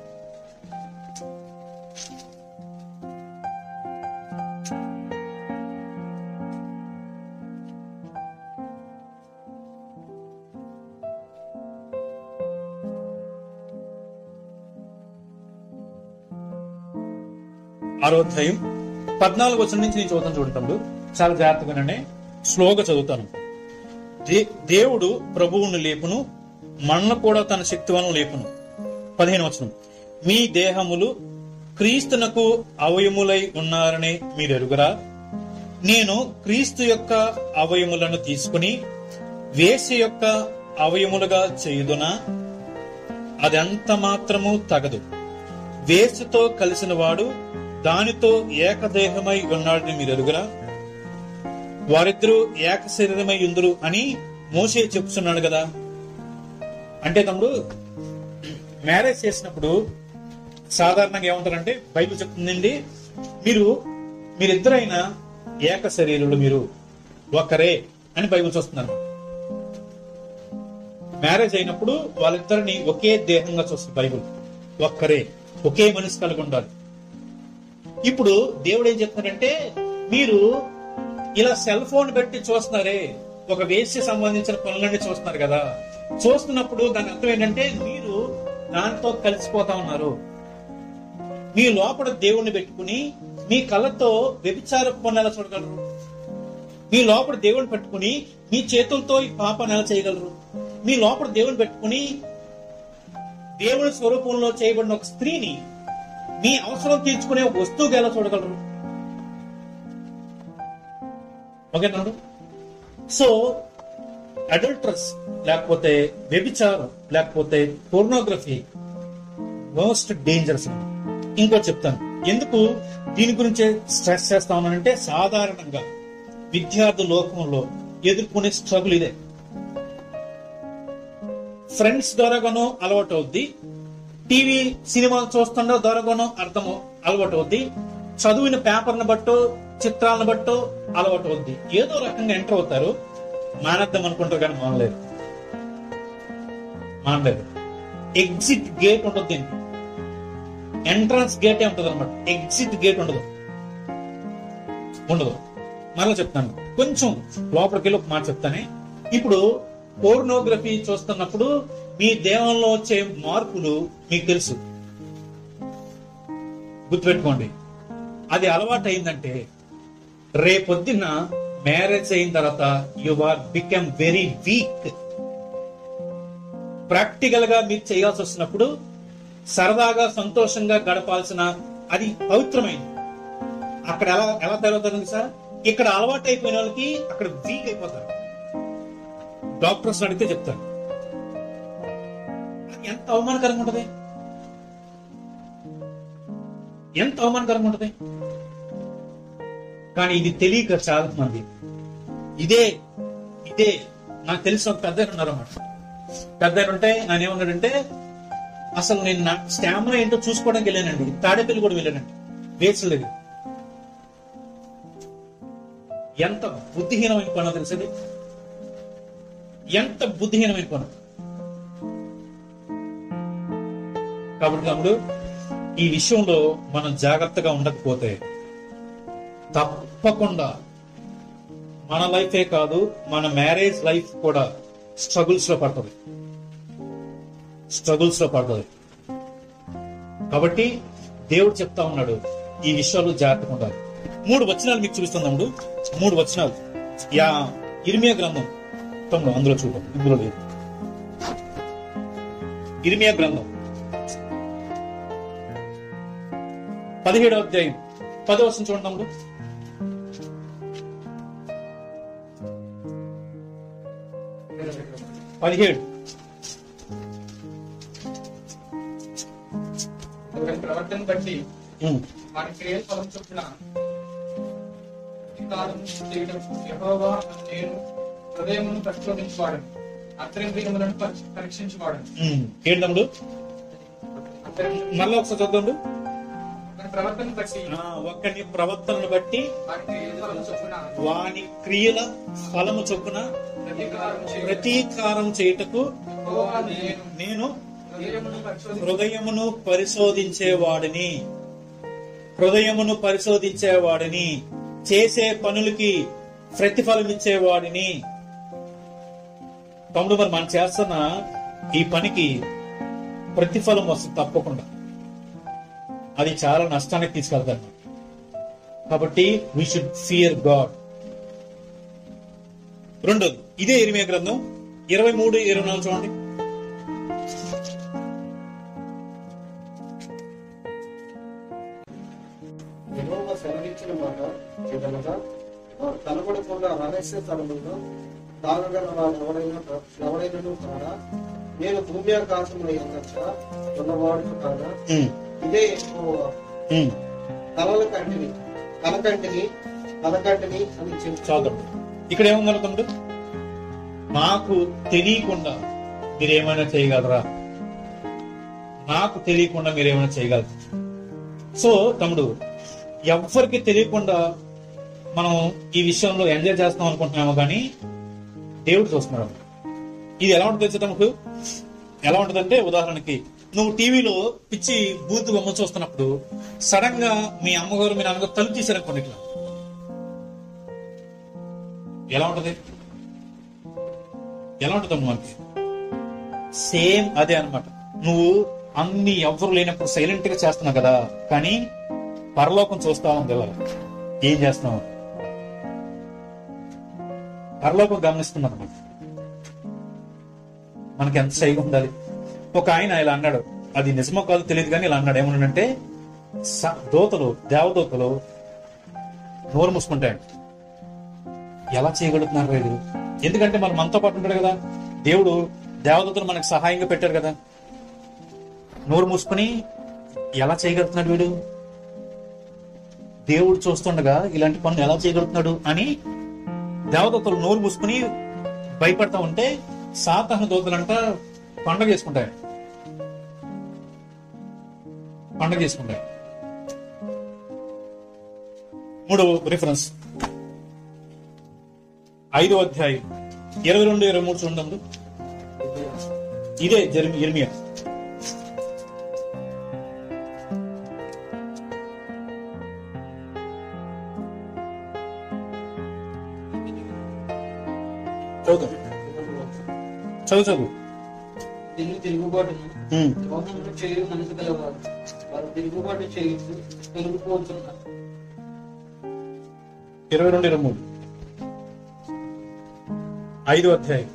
ఆరో అధ్యాయం 14వ వచనం నుంచి నేను చదువుతాను చూడండి. చాలా జాగ్రత్తగానే స్లోగా చదువుతాను. దేవుడు ప్రభువును లేపును, మనల్ని కూడా తన శక్తి వలన లేపును. 15వ వచనం, మీ దేహములు క్రీస్తునకు అవయములై ఉన్నారని మీరు ఎరుగరా? నేను క్రీస్తు యొక్క అవయములను తీసుకుని వేశ్య యొక్క అవయములుగా చేయుదునా? అదెంత మాత్రము తగదు. వేశ్యతో కలిసిన వాడు దానితో ఏకదేహమై ఉన్నాడని మీరు ఎరుగరా? వారిద్దరూ ఏక శరీరమై ఉందురు అని మోషే చెప్తున్నాడు కదా. అంటే తమ్ముడు, మ్యారేజ్ చేసినప్పుడు సాధారణంగా ఏమంటారంటే, బైబిల్ చెప్తుందండి, మీరిద్దరైనా ఏక శరీరులు, మీరు ఒకరే అని బైబిల్ చూస్తున్నారు. మ్యారేజ్ అయినప్పుడు వాళ్ళిద్దరిని ఒకే దేహంగా చూస్తుంది బైబిల్. ఒక్కరే, ఒకే మనిషి కలిగి ఉండాలి. ఇప్పుడు దేవుడు ఏం చెప్తున్నాడంటే, మీరు ఇలా సెల్ ఫోన్ పెట్టి చూస్తున్నారే, ఒక వేశ్య సంబంధించిన పనులన్నీ చూస్తున్నారు కదా, చూస్తున్నప్పుడు దాని అర్థం ఏంటంటే మీరు దాంతో కలిసిపోతా ఉన్నారు. మీ లోపల దేవుణ్ణి పెట్టుకుని మీ కళ్ళతో వ్యభిచార పనులు ఎలా చూడగలరు? మీ లోపల దేవుని పెట్టుకుని మీ చేతులతో ఈ పాపాన్ని ఎలా చేయగలరు? మీ లోపల దేవుని పెట్టుకుని దేవుని స్వరూపంలో చేయబడిన ఒక స్త్రీని మీ అవసరం తీర్చుకునే ఒక వస్తువుగా ఎలా చూడగలరు? ఓకేనా? సో అడల్టరస్ లేకపోతే వ్యభిచారం లేకపోతే పోర్నోగ్రఫీ మోస్ట్ డేంజరస్. ఇంకో చెప్తాను ఎందుకు దీని గురించి స్ట్రెస్ చేస్తా ఉన్నానంటే, సాధారణంగా విద్యార్థి లోకంలో ఎదుర్కొనే స్ట్రగుల్ ఇదే. ఫ్రెండ్స్ ద్వారాగానో అలవాటు అవుద్ది, టీవీ సినిమాలు చూస్తుండో ద్వారాగానో అలవాటు అవుద్ది, చదివిన పేపర్ని బట్టో చిత్రాలను బట్టో అలవాటు అవుద్ది. ఏదో రకంగా ఎంటర్ అవుతారు, మానేద్దాం అనుకుంటారు కానీ మానలేదు. ఎగ్జిట్ గేట్ ఉంటుంది దీనికి, ఎంట్రన్స్ గేటే ఉంటుంది అనమాట, ఎగ్జిట్ గేట్ ఉండదు. మరలా చెప్తాను, కొంచెం లోపలికి వెళ్ళి ఒక మాట చెప్తానే. ఇప్పుడు పోర్నోగ్రఫీ చూస్తున్నప్పుడు మీ దేహంలో వచ్చే మార్పులు మీకు తెలుసు, గుర్తుపెట్టుకోండి. అది అలవాటు అయిందంటే రేపొద్దున మ్యారేజ్ అయిన తర్వాత you are become very weak. Practical గా మీరు చేయాల్సి వస్తున్నప్పుడు సరదాగా సంతోషంగా గడపాల్సిన అది పవిత్రమైంది. అక్కడ ఎలా తయారవుతారు సార్? ఇక్కడ అలవాటు అయిపోయిన వాళ్ళకి అక్కడ వీక్ అయిపోతారు. డాక్టర్స్ అడిగితే చెప్తారు. ఎంత అవమానకరంగా ఉంటది, ఎంత అవమానకరంగా ఉంటది. కానీ ఇది తెలియక చాలా మంది ఇదే నాకు తెలిసిన ఒక పెద్ద ఉన్నారు అన్నమాట. పెద్ద ఉంటే ఆయన ఏమన్నాడంటే, అసలు నేను నా స్టామినా ఏంటో చూసుకోవడానికి వెళ్ళానండి, తాడేపల్లి కూడా వెళ్ళానండి, వేసులు దగ్గర. ఎంత బుద్ధిహీనమైన పని తెలిసేది, ఎంత బుద్ధిహీనమైన పని. కాబట్టి తమ్ముడు, ఈ విషయంలో మనం జాగ్రత్తగా ఉండకపోతే తప్పకుండా మన లైఫే కాదు, మన మ్యారేజ్ లైఫ్ కూడా స్ట్రగుల్స్ లో పడుతుంది. కాబట్టి దేవుడు చెప్తా ఉన్నాడు, ఈ విషయాలు జాగ్రత్తగా ఉండాలి. 3 వచనాలు మీకు చూపిస్తున్నాడు. 3 వచనాలు ఇర్మియా గ్రంథం అందులో చూద్దాం, ఇందులో లేదు. ఇర్మియా గ్రంథం 17వ అధ్యాయం 10వ వచనం చూడండి. 17 ప్రవర్తన బట్టి వారి క్రియల ఫలం చొప్పున యెహోవా నేను హృదయమును పరిశోధించువాడను, అంతరింద్రియములను పరీక్షించువాడను. ఏంటమ్ముడు మళ్ళీ ఒకసారి చదువు. ప్రవర్తన బట్టి ఒక్కని ప్రవర్తనను బట్టి వాని క్రియల ఫలము చొప్పున ప్రతీకారం చేయుటకు నేను హృదయమును పరిశోధించేవాడిని, చేసే పనులకి ప్రతిఫలం ఇచ్చేవాడిని. తమ్ముడు, మరి మనం చేస్తున్న ఈ పనికి ప్రతిఫలం వస్తుంది తప్పకుండా. అది చాలా నష్టానికి తీసుకెళ్తాను. కాబట్టి వీ షుడ్ ఫియర్ గాడ్. రెండోది, ఇదే ఇర్మియా గ్రంథం 23-24 చూడండి. యెహోవా సెలవిచ్చిన మాట ఏదనగా, వారు కనబడకుండా రహస్య స్థలములో తాగగల వాడు ఎవరైనను కాడా, నేను భూమి ఆకాశముల యందచ్చ ఉన్నవాడు కాదా, ఇదే యెహోవా కలకంటిని అని చెప్పి. చాలు. ఇక్కడ ఏముంది తమ్ముడు? నాకు తెలియకుండా మీరేమైనా చేయగలరా? నాకు తెలియకుండా మీరేమైనా చేయగలరా? సో తమ్ముడు, ఎవ్వరికి తెలియకుండా మనం ఈ విషయంలో ఎంజాయ్ చేస్తాం అనుకుంటున్నామో కానీ దేవుడు చూస్తున్నాడు. ఇది ఎలా ఉంటుంది తెలుసా తమ్ముడు? ఎలా ఉంటుందంటే, ఉదాహరణకి నువ్వు టీవీలో పిచ్చి బూత్ బొమ్మ చూస్తున్నప్పుడు సడన్ గా మీ అమ్మగారు మీ నాన్నగారు తలుపు తీసారనుకోండి, ఇట్లా ఎలా ఉంటది? ఎలా ఉంటుంది మనకి? సేమ్ అదే అన్నమాట. నువ్వు అన్ని ఎవరు లేనప్పుడు సైలెంట్ గా చేస్తున్నావు కదా, కానీ పరలోకం చూస్తా ఉంది. ఏం చేస్తున్నావు? పరలోకం గమనిస్తున్నాను అన్నమాట. మనకి ఎంత సైగా ఉండాలి. ఒక ఆయన ఇలా అన్నాడు, అది నిజమో కాదు తెలియదు కానీ ఇలా అన్నాడు. ఏమన్నాడంటే, దేవదూతలు నోరు మూసుకుంటాడు. ఎలా చేయగలుగుతున్నారు వీడు? ఎందుకంటే మనం మనతో పాటు ఉంటాడు కదా దేవుడు. దేవదూతలు మనకు సహాయంగా పెట్టారు కదా. నోరు మూసుకుని ఎలా చేయగలుగుతున్నాడు వీడు? దేవుడు చూస్తుండగా ఇలాంటి పనులు ఎలా చేయగలుగుతున్నాడు అని దేవదూతలు నోరు మూసుకుని భయపడతా ఉంటే, సాతాను దూతలంట పండగ చేసుకుంటాయి. 3వ రిఫరెన్స్ 5వ అధ్యాయం 22-23 చూడండి. ఇదే ఇర్మియా. చదువు. తిరుగుబాటును దోషములు చేయు మనసు గలవారు, వారు తిరుగుబాటు చేయుచు తొలగిపోతున్నారు. 22-23 5వ అధ్యాయం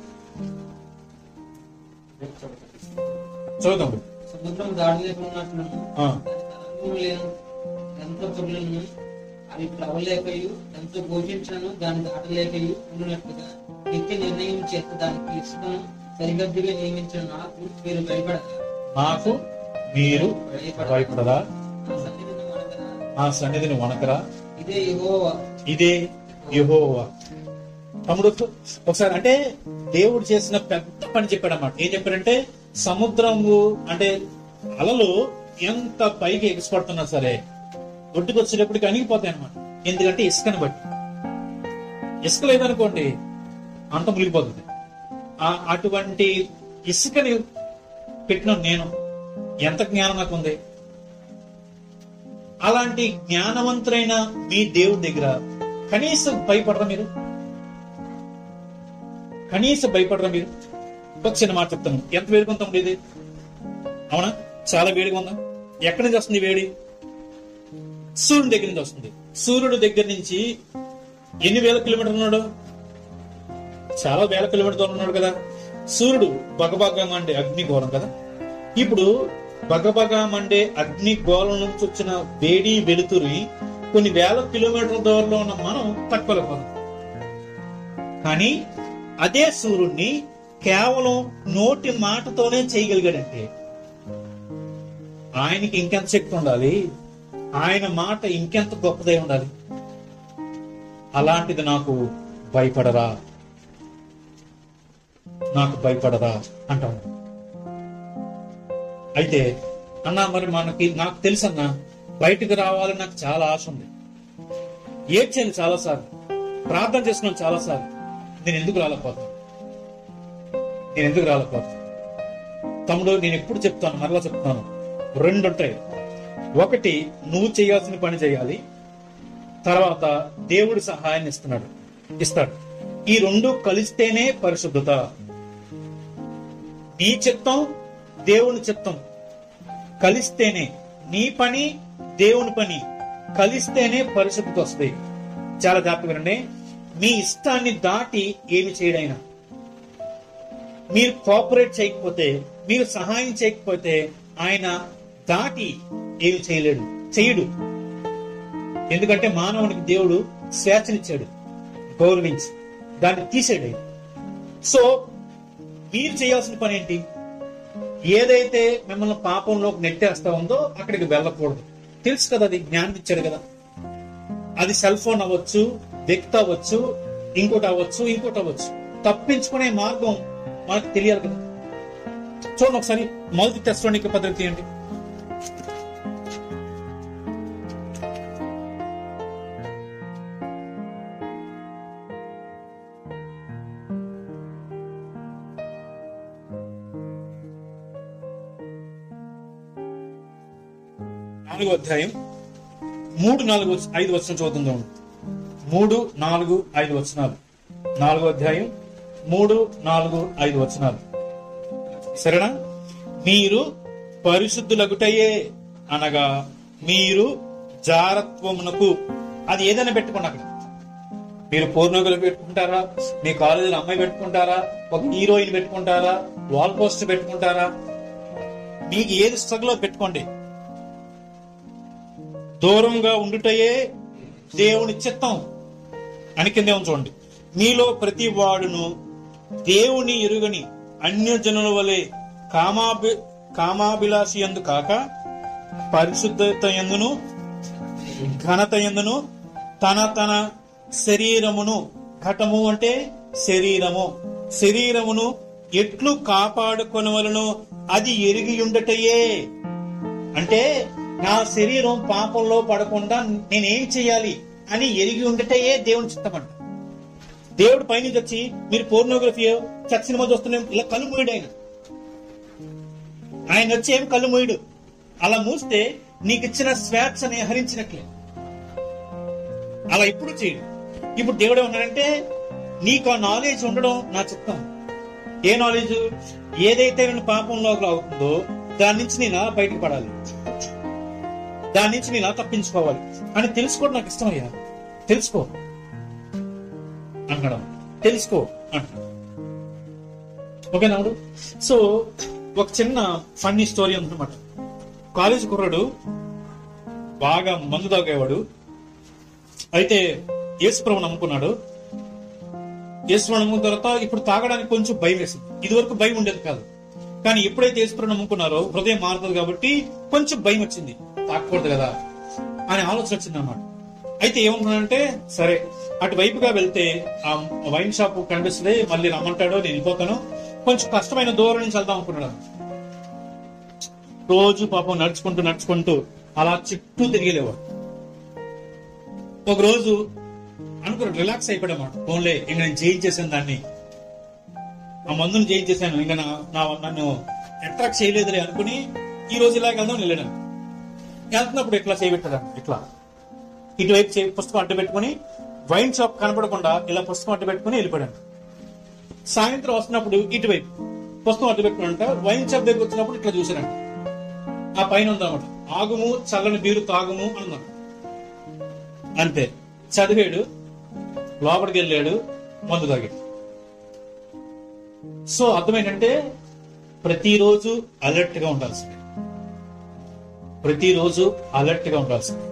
చదువుతాం. సముద్రం దాడి లేకున్నట్లు ఎంత తొలను అవి ప్రవలేకయు, ఎంత భోజించను దాన్ని దాటలేకయు ఉండినట్లుగా నిత్య నిర్ణయం చేత దానికి ఇసుకను సరిహద్దుగా నియమించిన నాకు మీరు భయపడరా? ఆ సన్నిధిని వణకరా? ఇదే యెహోవా. తమ్ముడు ఒకసారి అంటే దేవుడు చేసిన పెద్ద పని చెప్పాడు అన్నమాట. ఏం చెప్పాడంటే, సముద్రము అంటే అలలు ఎంత పైకి ఎగిసిపడుతున్నా సరే ఒడ్డుకు వచ్చేటప్పటికి అణిగిపోతాయి అన్నమాట. ఎందుకంటే ఇసుకను బట్టి. ఇసుక లేదనుకోండి అంత మునిగిపోతుంది. అటువంటి ఇసుకని పెట్టిన నేను ఎంత జ్ఞానం నాకు ఉంది. అలాంటి జ్ఞానవంతులైన మీ దేవుడి దగ్గర కనీసం భయపడరా మీరు? ఒక చిన్న మాట చెప్తాను. ఎంత వేడిగా ఉందాం ఇది? అవునా? చాలా వేడిగా ఉందా? ఎక్కడి నుంచి వస్తుంది వేడి? సూర్యుడి దగ్గర నుంచి వస్తుంది. సూర్యుడు దగ్గర నుంచి ఎన్ని వేల కిలోమీటర్లు ఉన్నాడు? చాలా వేల కిలోమీటర్ దూరం ఉన్నాడు కదా. సూర్యుడు బగబగా మండే అగ్నిగోళం కదా. ఇప్పుడు బగబగా మండే అగ్నిగోళం నుంచి వచ్చిన వేడి వెలుతురి కొన్ని వేల కిలోమీటర్ల దూరంలో ఉన్న మనం తట్టుకోలేకపోతాం. కానీ అదే సూర్యుడిని కేవలం నోటి మాటతోనే చేయగలిగాడంటే ఆయనకి ఇంకెంత శక్తి ఉండాలి? ఆయన మాట ఇంకెంత గొప్పదై ఉండాలి? అలాంటిది నాకు భయపడరా అంటాను. అయితే అన్నా మరి నాకు తెలుసన్నా బయటకు రావాలని నాకు చాలా ఆశ ఉంది. ఏడ్చాను చాలాసార్లు, ప్రార్థన చేసుకున్నాను చాలాసార్లు. నేను ఎందుకు రాలేకపోతాను? తమ్ముడు, నేను ఎప్పుడు చెప్తాను, మరలా చెప్తాను, 2 ఉంటాయి. ఒకటి, నువ్వు చేయాల్సిన పని చేయాలి. తర్వాత దేవుడు సహాయాన్ని ఇస్తాడు. ఈ 2 కలిస్తేనే పరిశుద్ధత. నీ చిత్తం దేవుని చిత్తం కలిస్తేనే, నీ పని దేవుని పని కలిస్తేనే పరిశుద్ధత వస్తుంది. చాలా జాగ్రత్తగా వినండి. మీ ఇష్టాన్ని దాటి ఏమి చేయడైనా, మీరు కోఆపరేట్ చేయకపోతే, మీరు సహాయం చేయకపోతే ఆయన దాటి ఏమి చేయడు. ఎందుకంటే మానవునికి దేవుడు స్వేచ్ఛనిచ్చాడు, గౌరవించి దాన్ని తీసాడు. సో మీరు చేయాల్సిన పని ఏంటి? ఏదైతే మిమ్మల్ని పాపంలోకి నెట్టేస్తా ఉందో అక్కడికి వెళ్ళకూడదు. తెలుసు కదా, అది జ్ఞానం ఇచ్చాడు కదా. అది సెల్ ఫోన్ అవ్వచ్చు, వ్యక్తి అవ్వచ్చు, ఇంకోటి అవ్వచ్చు. తప్పించుకునే మార్గం మనకు తెలియాలి కదా. చూడండి ఒకసారి మొదటి తెస్సలోనికీ పత్రిక తీయండి. నాలుగో అధ్యాయం 3, 4, 5 వచనం చదువుతుందాం. 3, 4, 5 వచనాలు. 4వ అధ్యాయం 3, 4, 5 వచనాలు. సరేనా? మీరు పరిశుద్ధులగుటయే అనగా మీరు జారత్వమునకు, అది ఏదైనా పెట్టుకోండి అక్కడ. మీరు పూర్ణోగులు పెట్టుకుంటారా, మీ కాలేజీలో అమ్మాయి పెట్టుకుంటారా, ఒక హీరోయిన్ పెట్టుకుంటారా, వాల్ పోస్టర్ పెట్టుకుంటారా, మీకు ఏది స్ట్రగుల్ పెట్టుకోండి. దూరంగా ఉండుటయే దేవుని చిత్తం అని కిందేమో చూడండి. మీలో ప్రతి వాడును దేవుని ఎరుగని అన్యజనుల వలె కామాభిలాషి యందు కాక పరిశుద్ధత యందును ఘనత యందును తన శరీరమును, ఘటము అంటే శరీరమును ఎట్లు కాపాడుకొనవలెనో అది ఎరిగి ఉండటయే. అంటే నా శరీరం పాపంలో పడకుండా నేనేం చేయాలి అని ఎరిగి ఉండటయే దేవుని చిత్తమంట. దేవుడు పైనుంచి వచ్చి మీరు పోర్నోగ్రఫీ చర్చ్ సినిమా చూస్తున్నా ఇలా కళ్ళు మూయడు. ఆయన వచ్చి ఏం కళ్ళు మూయడు. అలా మూస్తే నీకు ఇచ్చిన స్వేచ్ఛని హరించినట్లే. అలా ఎప్పుడు చేయడు. ఇప్పుడు దేవుడు ఏమన్నాడంటే నీకు ఆ నాలెడ్జ్ ఉండడం నా చిత్తం. ఏ నాలెడ్జ్? ఏదైతే నేను పాపంలోకి అవుతుందో దాని నుంచి నేను బయటకు పడాలి, దాని నుంచి నేను తప్పించుకోవాలి అని తెలుసుకోవడం నాకు ఇష్టమయ్యా. తెలుసుకో అంటాడు, తెలుసుకో అంటాడు. ఓకేనా? సో ఒక చిన్న ఫన్నీ స్టోరీ ఉందన్నమాట. కాలేజ్ కుర్రాడు బాగా మందు తాగేవాడు. అయితే యేసుప్రభు నమ్ముకున్నాడు. యేసుప్రభు నమ్ముకున్న తర్వాత ఇప్పుడు తాగడానికి కొంచెం భయం వేసింది. ఇది వరకు భయం ఉండేది కాదు, కానీ ఎప్పుడైతే యేసుప్రభు నమ్ముకున్నారో హృదయం మారుతుంది కాబట్టి కొంచెం భయం వచ్చింది. తాగకూడదు కదా అనే ఆలోచన వచ్చింది అన్నమాట. అయితే ఏమనుకున్నానంటే సరే అటువైపుగా వెళ్తే ఆ వైన్ షాప్ కనిపిస్తుంది, మళ్ళీ రమ్మంటాడో నేను వెళ్ళిపోతాను, కొంచెం కష్టమైన దూరం నుంచి వెళ్దాం అనుకున్నాడు. రోజు పాపం నడుచుకుంటూ అలా చుట్టూ తిరిగేవాడు. ఒక రోజు అనుకున్నాడు, రిలాక్స్ అయిపోయాడన్నమాట. ఓన్లే ఇంక నేను జయించేసాను దాన్ని, ఆ మందును జయించేసాను, ఇంకా నన్ను అట్రాక్ట్ చేయలేదులే అనుకుని ఈ రోజు ఇలాగ వెళ్దాం వెళ్ళాను. వెళ్తున్నప్పుడు ఇట్లా చేయబెట్టాడు, ఇట్లా ఇటువైపు పుస్తకం అడ్డు పెట్టుకుని వైన్ షాప్ కనపడకుండా ఇలా పుస్తకం అడ్డు పెట్టుకుని వెళ్ళిపోయాడు. సాయంత్రం వస్తున్నప్పుడు ఇటువైపు పుస్తకం అడ్డు పెట్టుకున్నాడంట. వైన్ షాప్ దగ్గర వచ్చినప్పుడు ఇట్లా చూశాడంట. ఆ పైన ఉందన్నమాట, ఆగుము చల్లని బీరు తాగుము అన్నాడు. అంతే, చదివాడు, లోపలికి వెళ్ళాడు, మందు తాగాడు. సో అర్థమేంటంటే ప్రతిరోజు అలర్ట్ గా ఉండాల్సింది,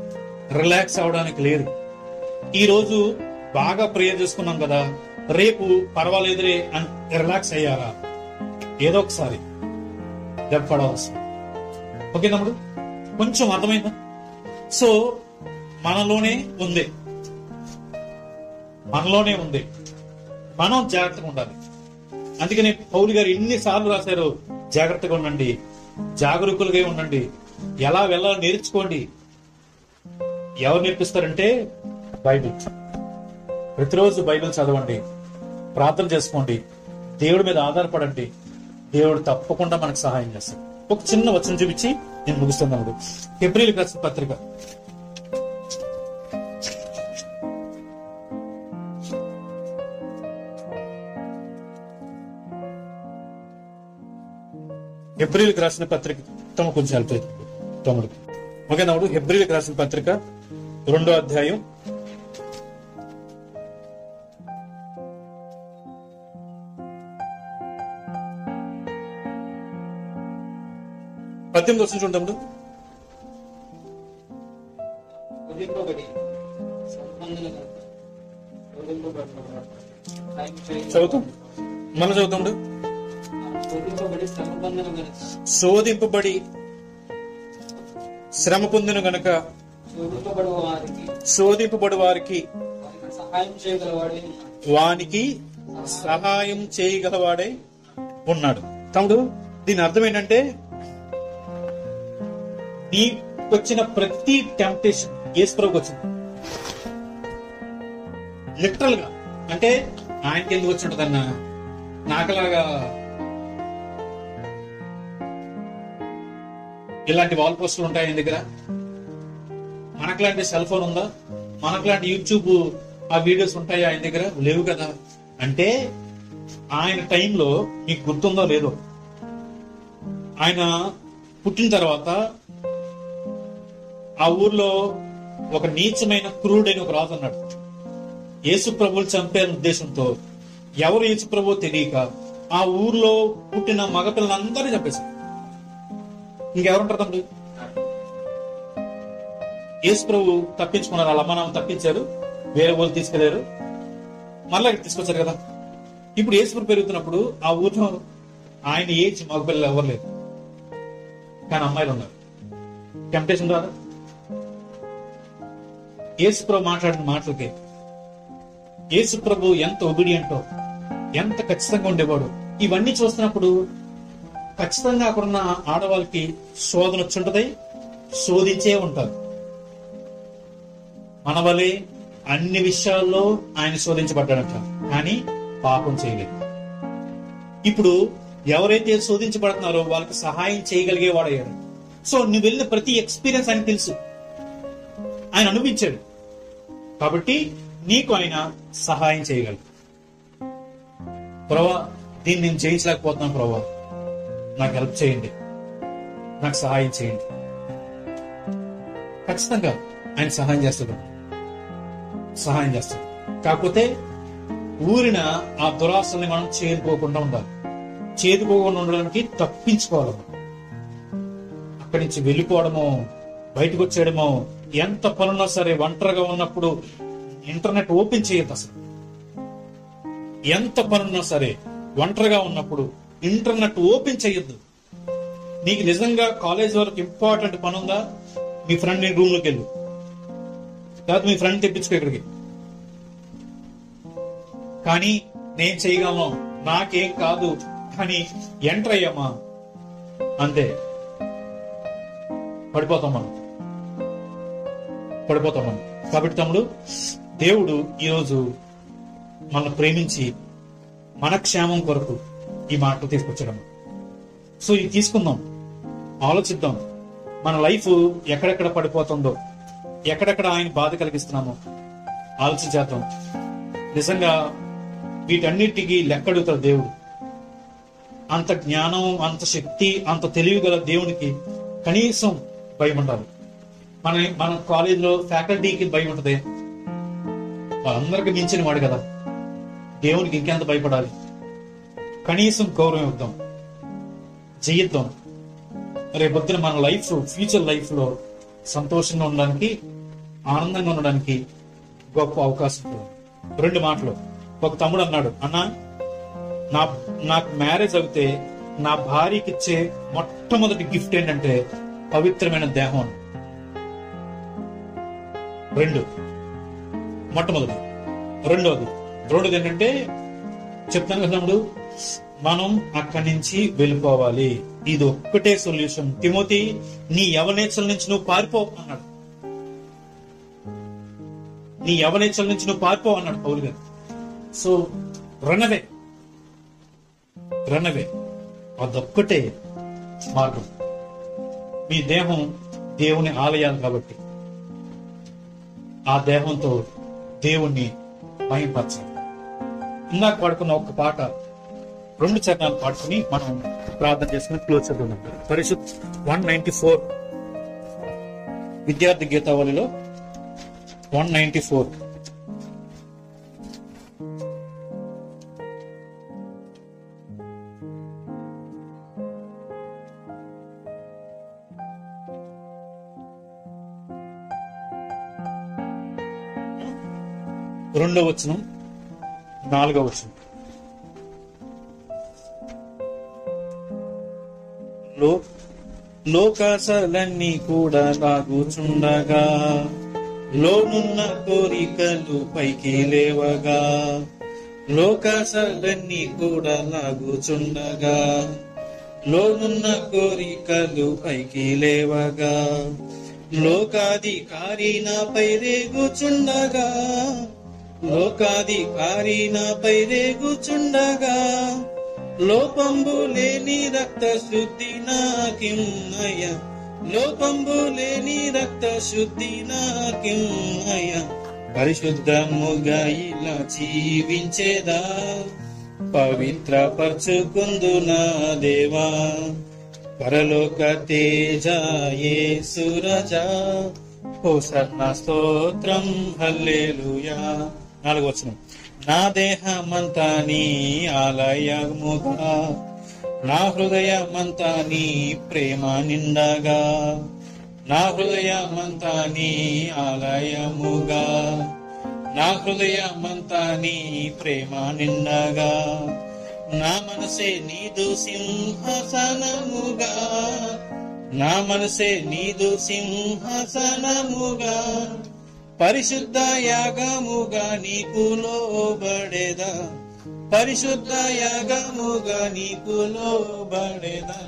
రిలాక్స్ అవడానికి లేదు. ఈ రోజు బాగా ప్రేయర్ చేసుకున్నాం కదా, రేపు పర్వాలేదురే అని రిలాక్స్ అయ్యారా? ఏదో ఒకసారి దెబ్బ పడవలసి. ఓకే తమ్ముడు, కొంచెం అర్థమైందా? సో మనలోనే ఉంది, మనం జాగ్రత్తగా ఉండాలి. అందుకని పౌలు గారు ఎన్నిసార్లు రాశారు, జాగ్రత్తగా ఉండండి, జాగరూకులుగా ఉండండి, ఎలా వెళ్ళాలో నేర్చుకోండి. ఎవరు నేర్పిస్తారంటే బైబిల్. ప్రతిరోజు బైబిల్ చదవండి, ప్రార్థన చేసుకోండి, దేవుడి మీద ఆధారపడండి. దేవుడు తప్పకుండా మనకు సహాయం చేస్తాడు. ఒక చిన్న వచనం చూపించి నేను ముగిస్తున్నాను. హెబ్రీయులకు రాసిన పత్రిక 2వ అధ్యాయం 18 చూడండి. శోధింపబడి సంబంధులు కనుక శోధింపబడిన సాయం చేయ- చదువుతాం, మళ్ళీ చదువుతాడు. శోధింపబడి శ్రమబంధన కనుక శోధింపబడి శ్రమ పొందిన గనక శోధింపబడు వారికి వారికి సహాయం చేయగలవాడే వానికి సహాయం చేయగలవాడే ఉన్నాడు. తమ్ముడు, దీని అర్థం ఏంటంటే నీకొచ్చిన ప్రతి టెంప్టేషన్ యేసు ప్రభువుకి వచ్చింది. లిటరల్ గా అంటే ఆయనకి ఎందుకు వచ్చి ఉంటదన్న, నాకులాగా ఇలాంటి వాల్ పోస్టులు ఉంటాయి ఆయన దగ్గర, మనకులాంటి సెల్ ఫోన్ ఉందా, మనకులాంటి యూట్యూబ్ ఆ వీడియోస్ ఉంటాయి ఆయన దగ్గర, లేవు కదా. అంటే ఆయన టైంలో మీకు గుర్తుందో లేదో, ఆయన పుట్టిన తర్వాత ఆ ఊర్లో ఒక నీచమైన క్రూడైన ఒక రాజు అన్నాడు. యేసు ప్రభువుని చంపే ఉద్దేశంతో ఎవరు యేసు ప్రభువు తెలియక ఆ ఊర్లో పుట్టిన మగపిల్లలందరినీ చంపేశారు. ఇంకెవరుంటారు తమ్ముడు? యేసు ప్రభు తప్పించుకున్నారు, వాళ్ళ అమ్మ నాన్న తప్పించారు, వేరే ఊళ్ళు తీసుకెళ్లారు, మళ్ళా ఇక్కడ తీసుకొచ్చారు కదా. ఇప్పుడు యేసు ప్రభు పెరుగుతున్నప్పుడు ఆ ఊర్లో ఆయన ఏజ్ మగపిల్లలు ఎవరు లేరు, కానీ అమ్మాయిలు ఉన్నారు. టెంప్టేషన్ ద్వారా యేసు ప్రభు మాట్లాడిన మాటలకి యేసు ప్రభు ఎంత ఒబిడియంటో, ఎంత ఖచ్చితంగా ఉండేవాడు, ఇవన్నీ చూస్తున్నప్పుడు ఖచ్చితంగా అక్కడున్న ఆడవాళ్ళకి శోధన వచ్చుంటది, శోధించే ఉంటారు. మన వలె అన్ని విషయాల్లో ఆయన శోధించబడ్డాడంట, కానీ పాపం చేయలేదు. ఇప్పుడు ఎవరైతే శోధించబడుతున్నారో వాళ్ళకి సహాయం చేయగలిగేవాడయ్యాడు. సో నువ్వు వెళ్ళిన ప్రతి ఎక్స్పీరియన్స్ ఆయన తెలుసు, ఆయన అనుభవించాడు, కాబట్టి నీకు ఆయన సహాయం చేయగలడు. ప్రభా, దీన్ని నేను జయించలేకపోతున్నాను, ప్రభా నాకు హెల్ప్ చేయండి, నాకు సహాయం చేయండి. ఖచ్చితంగా ఆయన సహాయం చేస్తాడు, సహాయం చేస్తాడు. కాకపోతే ఊరిన ఆ దురాశల్ని మనం చేరుకోకుండా ఉండాలి. చేరుకోకుండా ఉండడానికి తప్పించుకోవాలి. అక్కడి నుంచి వెళ్ళిపోవడమో, బయటకు వచ్చేయడమో, ఎంత పనున్నా సరే ఒంటరిగా ఉన్నప్పుడు ఇంటర్నెట్ ఓపెన్ చేయొద్దు. అసలు ఎంత పనున్నా సరే ఒంటరిగా ఉన్నప్పుడు ఇంటర్నెట్ ఓపెన్ చేయొద్దు. నీకు నిజంగా కాలేజ్ వరకు ఇంపార్టెంట్ పని ఉందా, మీ ఫ్రెండ్ రూమ్ లోకి వెళ్ళు, లేకపోతే మీ ఫ్రెండ్ తెప్పించుకో ఇక్కడికి. కానీ నేను చేయగలను, నాకేం కాదు కానీ ఎంటర్ అయ్యామా అంతే, పడిపోతాం మనం. కాబట్టి తమ్ముడు, దేవుడు ఈరోజు మన ప్రేమించి మన క్షేమం కొరకు ఈ మాటలు తీసుకొచ్చడం. సో ఇది తీసుకుందాం, ఆలోచిద్దాం. మన లైఫ్ ఎక్కడెక్కడ పడిపోతుందో, ఎక్కడెక్కడ ఆయన బాధ కలిగిస్తున్నామో ఆలోచించేద్దాం. నిజంగా వీటన్నిటికీ లెక్కడుగుతాడు దేవుడు. అంత జ్ఞానం, అంత శక్తి, అంత తెలివి గల దేవునికి కనీసం భయం ఉండాలి. మన కాలేజీలో ఫ్యాకల్టీకి భయం ఉంటది, వాళ్ళందరికీ మించిన వాడు కదా, దేవునికి ఇంకెంత భయపడాలి. కనీసం గౌరవం ఇద్దాం, జయిద్దాం. రేపొద్దున మన లైఫ్, ఫ్యూచర్ లైఫ్ లో సంతోషంగా ఉండడానికి, ఆనందంగా ఉండడానికి గొప్ప అవకాశం. 2 మాటలు. ఒక తమ్ముడు అన్నాడు, అన్నా నాకు మ్యారేజ్ అయితే నా భార్యకి ఇచ్చే మొట్టమొదటి గిఫ్ట్ ఏంటంటే పవిత్రమైన దేహం. 2 మొట్టమొదటి. రెండోది ఏంటంటే చెప్తాను కదా తమ్ముడు, మనం అక్కడి నుంచి వెళ్ళిపోవాలి. ఇది ఒక్కటే సొల్యూషన్. తిమోతి, నీ యవనేచ్ఛల నుంచి నువ్వు పారిపో అన్నాడు. నీ యవనేచ్ఛల నుంచి నువ్వు పారిపో అన్నాడు పౌలు గారు. సో రనవే, అదొక్కటే మార్గం. మీ దేహం దేవుని ఆలయాలు కాబట్టి ఆ దేహంతో దేవుణ్ణి మహింపరచాలి. ఇందాక పాడుకున్న ఒక పాట, 2 చరణాలు పాడుకుని మనం ప్రార్థన చేసుకుని క్లోజ్ చేద్దాం. పరిశుద్ధ 194 విద్యార్థి గీతావళిలో 194. 2వ వచనం 4వ వచనం. లోకాసలన్నీ కూడా లాగుచుండగా, లోనున్న కోరికలు పైకి లేవగా. లోకాసలన్నీ కూడా లాగుచుండగా, లోనున్న కోరికలు పైకి లేవగా. లోకాధికారి నాపై రేగుచుండగా, లోకాధికారి నాపై రేగుచుండగా. లోపంబు లేని రక్త శుద్ధి నాకిమ్మయ, లోపంబు లేని రక్త శుద్ధి నాకిమ్మయ. పరిశుద్ధముగా ఇలా జీవించేదా, పవిత్రపరచుకుందు నా దేవా. పరలోక తేజ యేసు రాజా, హోసన్నా స్తోత్రం హల్లెలూయా. 4వ వచనం. నా దేహమంతా నీ ఆలయముగా, నా హృదయమంతా నీ ప్రేమ నిండగా. నా హృదయమంతా నీ ఆలయముగా, నా హృదయమంతా నీ ప్రేమ నిండగా. నా మనసే నీదు సింహాసనముగా, నా మనసే నీదు సింహాసనముగా. పరిశుద్ధ యాగముగా నీకు లోబడేదా, పరిశుద్ధ యాగముగా నీకు లోబడేదా.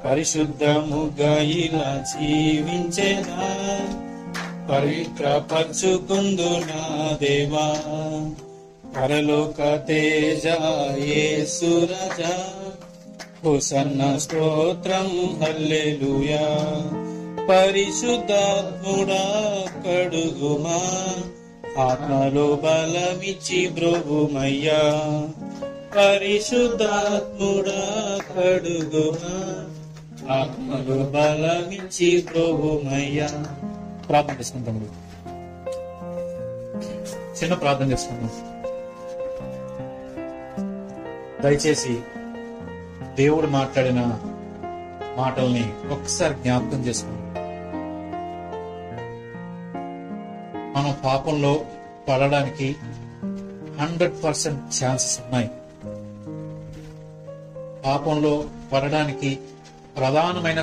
పరిశుద్ధముగా ఇలా జీవించేదా, పవిత్రపరచుకుందు నా దేవా. పరలోక తేజ యేసు రాజా, హోసన్నా స్తోత్రం హల్లెలూయా. పరిశుద్ధాత్ముడా కడుగుమా, ఆత్మలో బలమిచ్చి బ్రోగుమయ్యా. పరిశుద్ధాత్ముడా కడుగుమా, ఆత్మలో బలమిచ్చి బ్రోగుమయ్యా. ప్రార్థన చేసుకుంటాం. చిన్న ప్రార్థన చేసుకుందాం. దయచేసి దేవుడు మాట్లాడిన మాటల్ని ఒక్కసారి జ్ఞాపకం చేసుకోండి. మనం పాపంలో పడడానికి 100% ఛాన్సెస్ ఉన్నాయి. పాపంలో పడడానికి ప్రధానమైన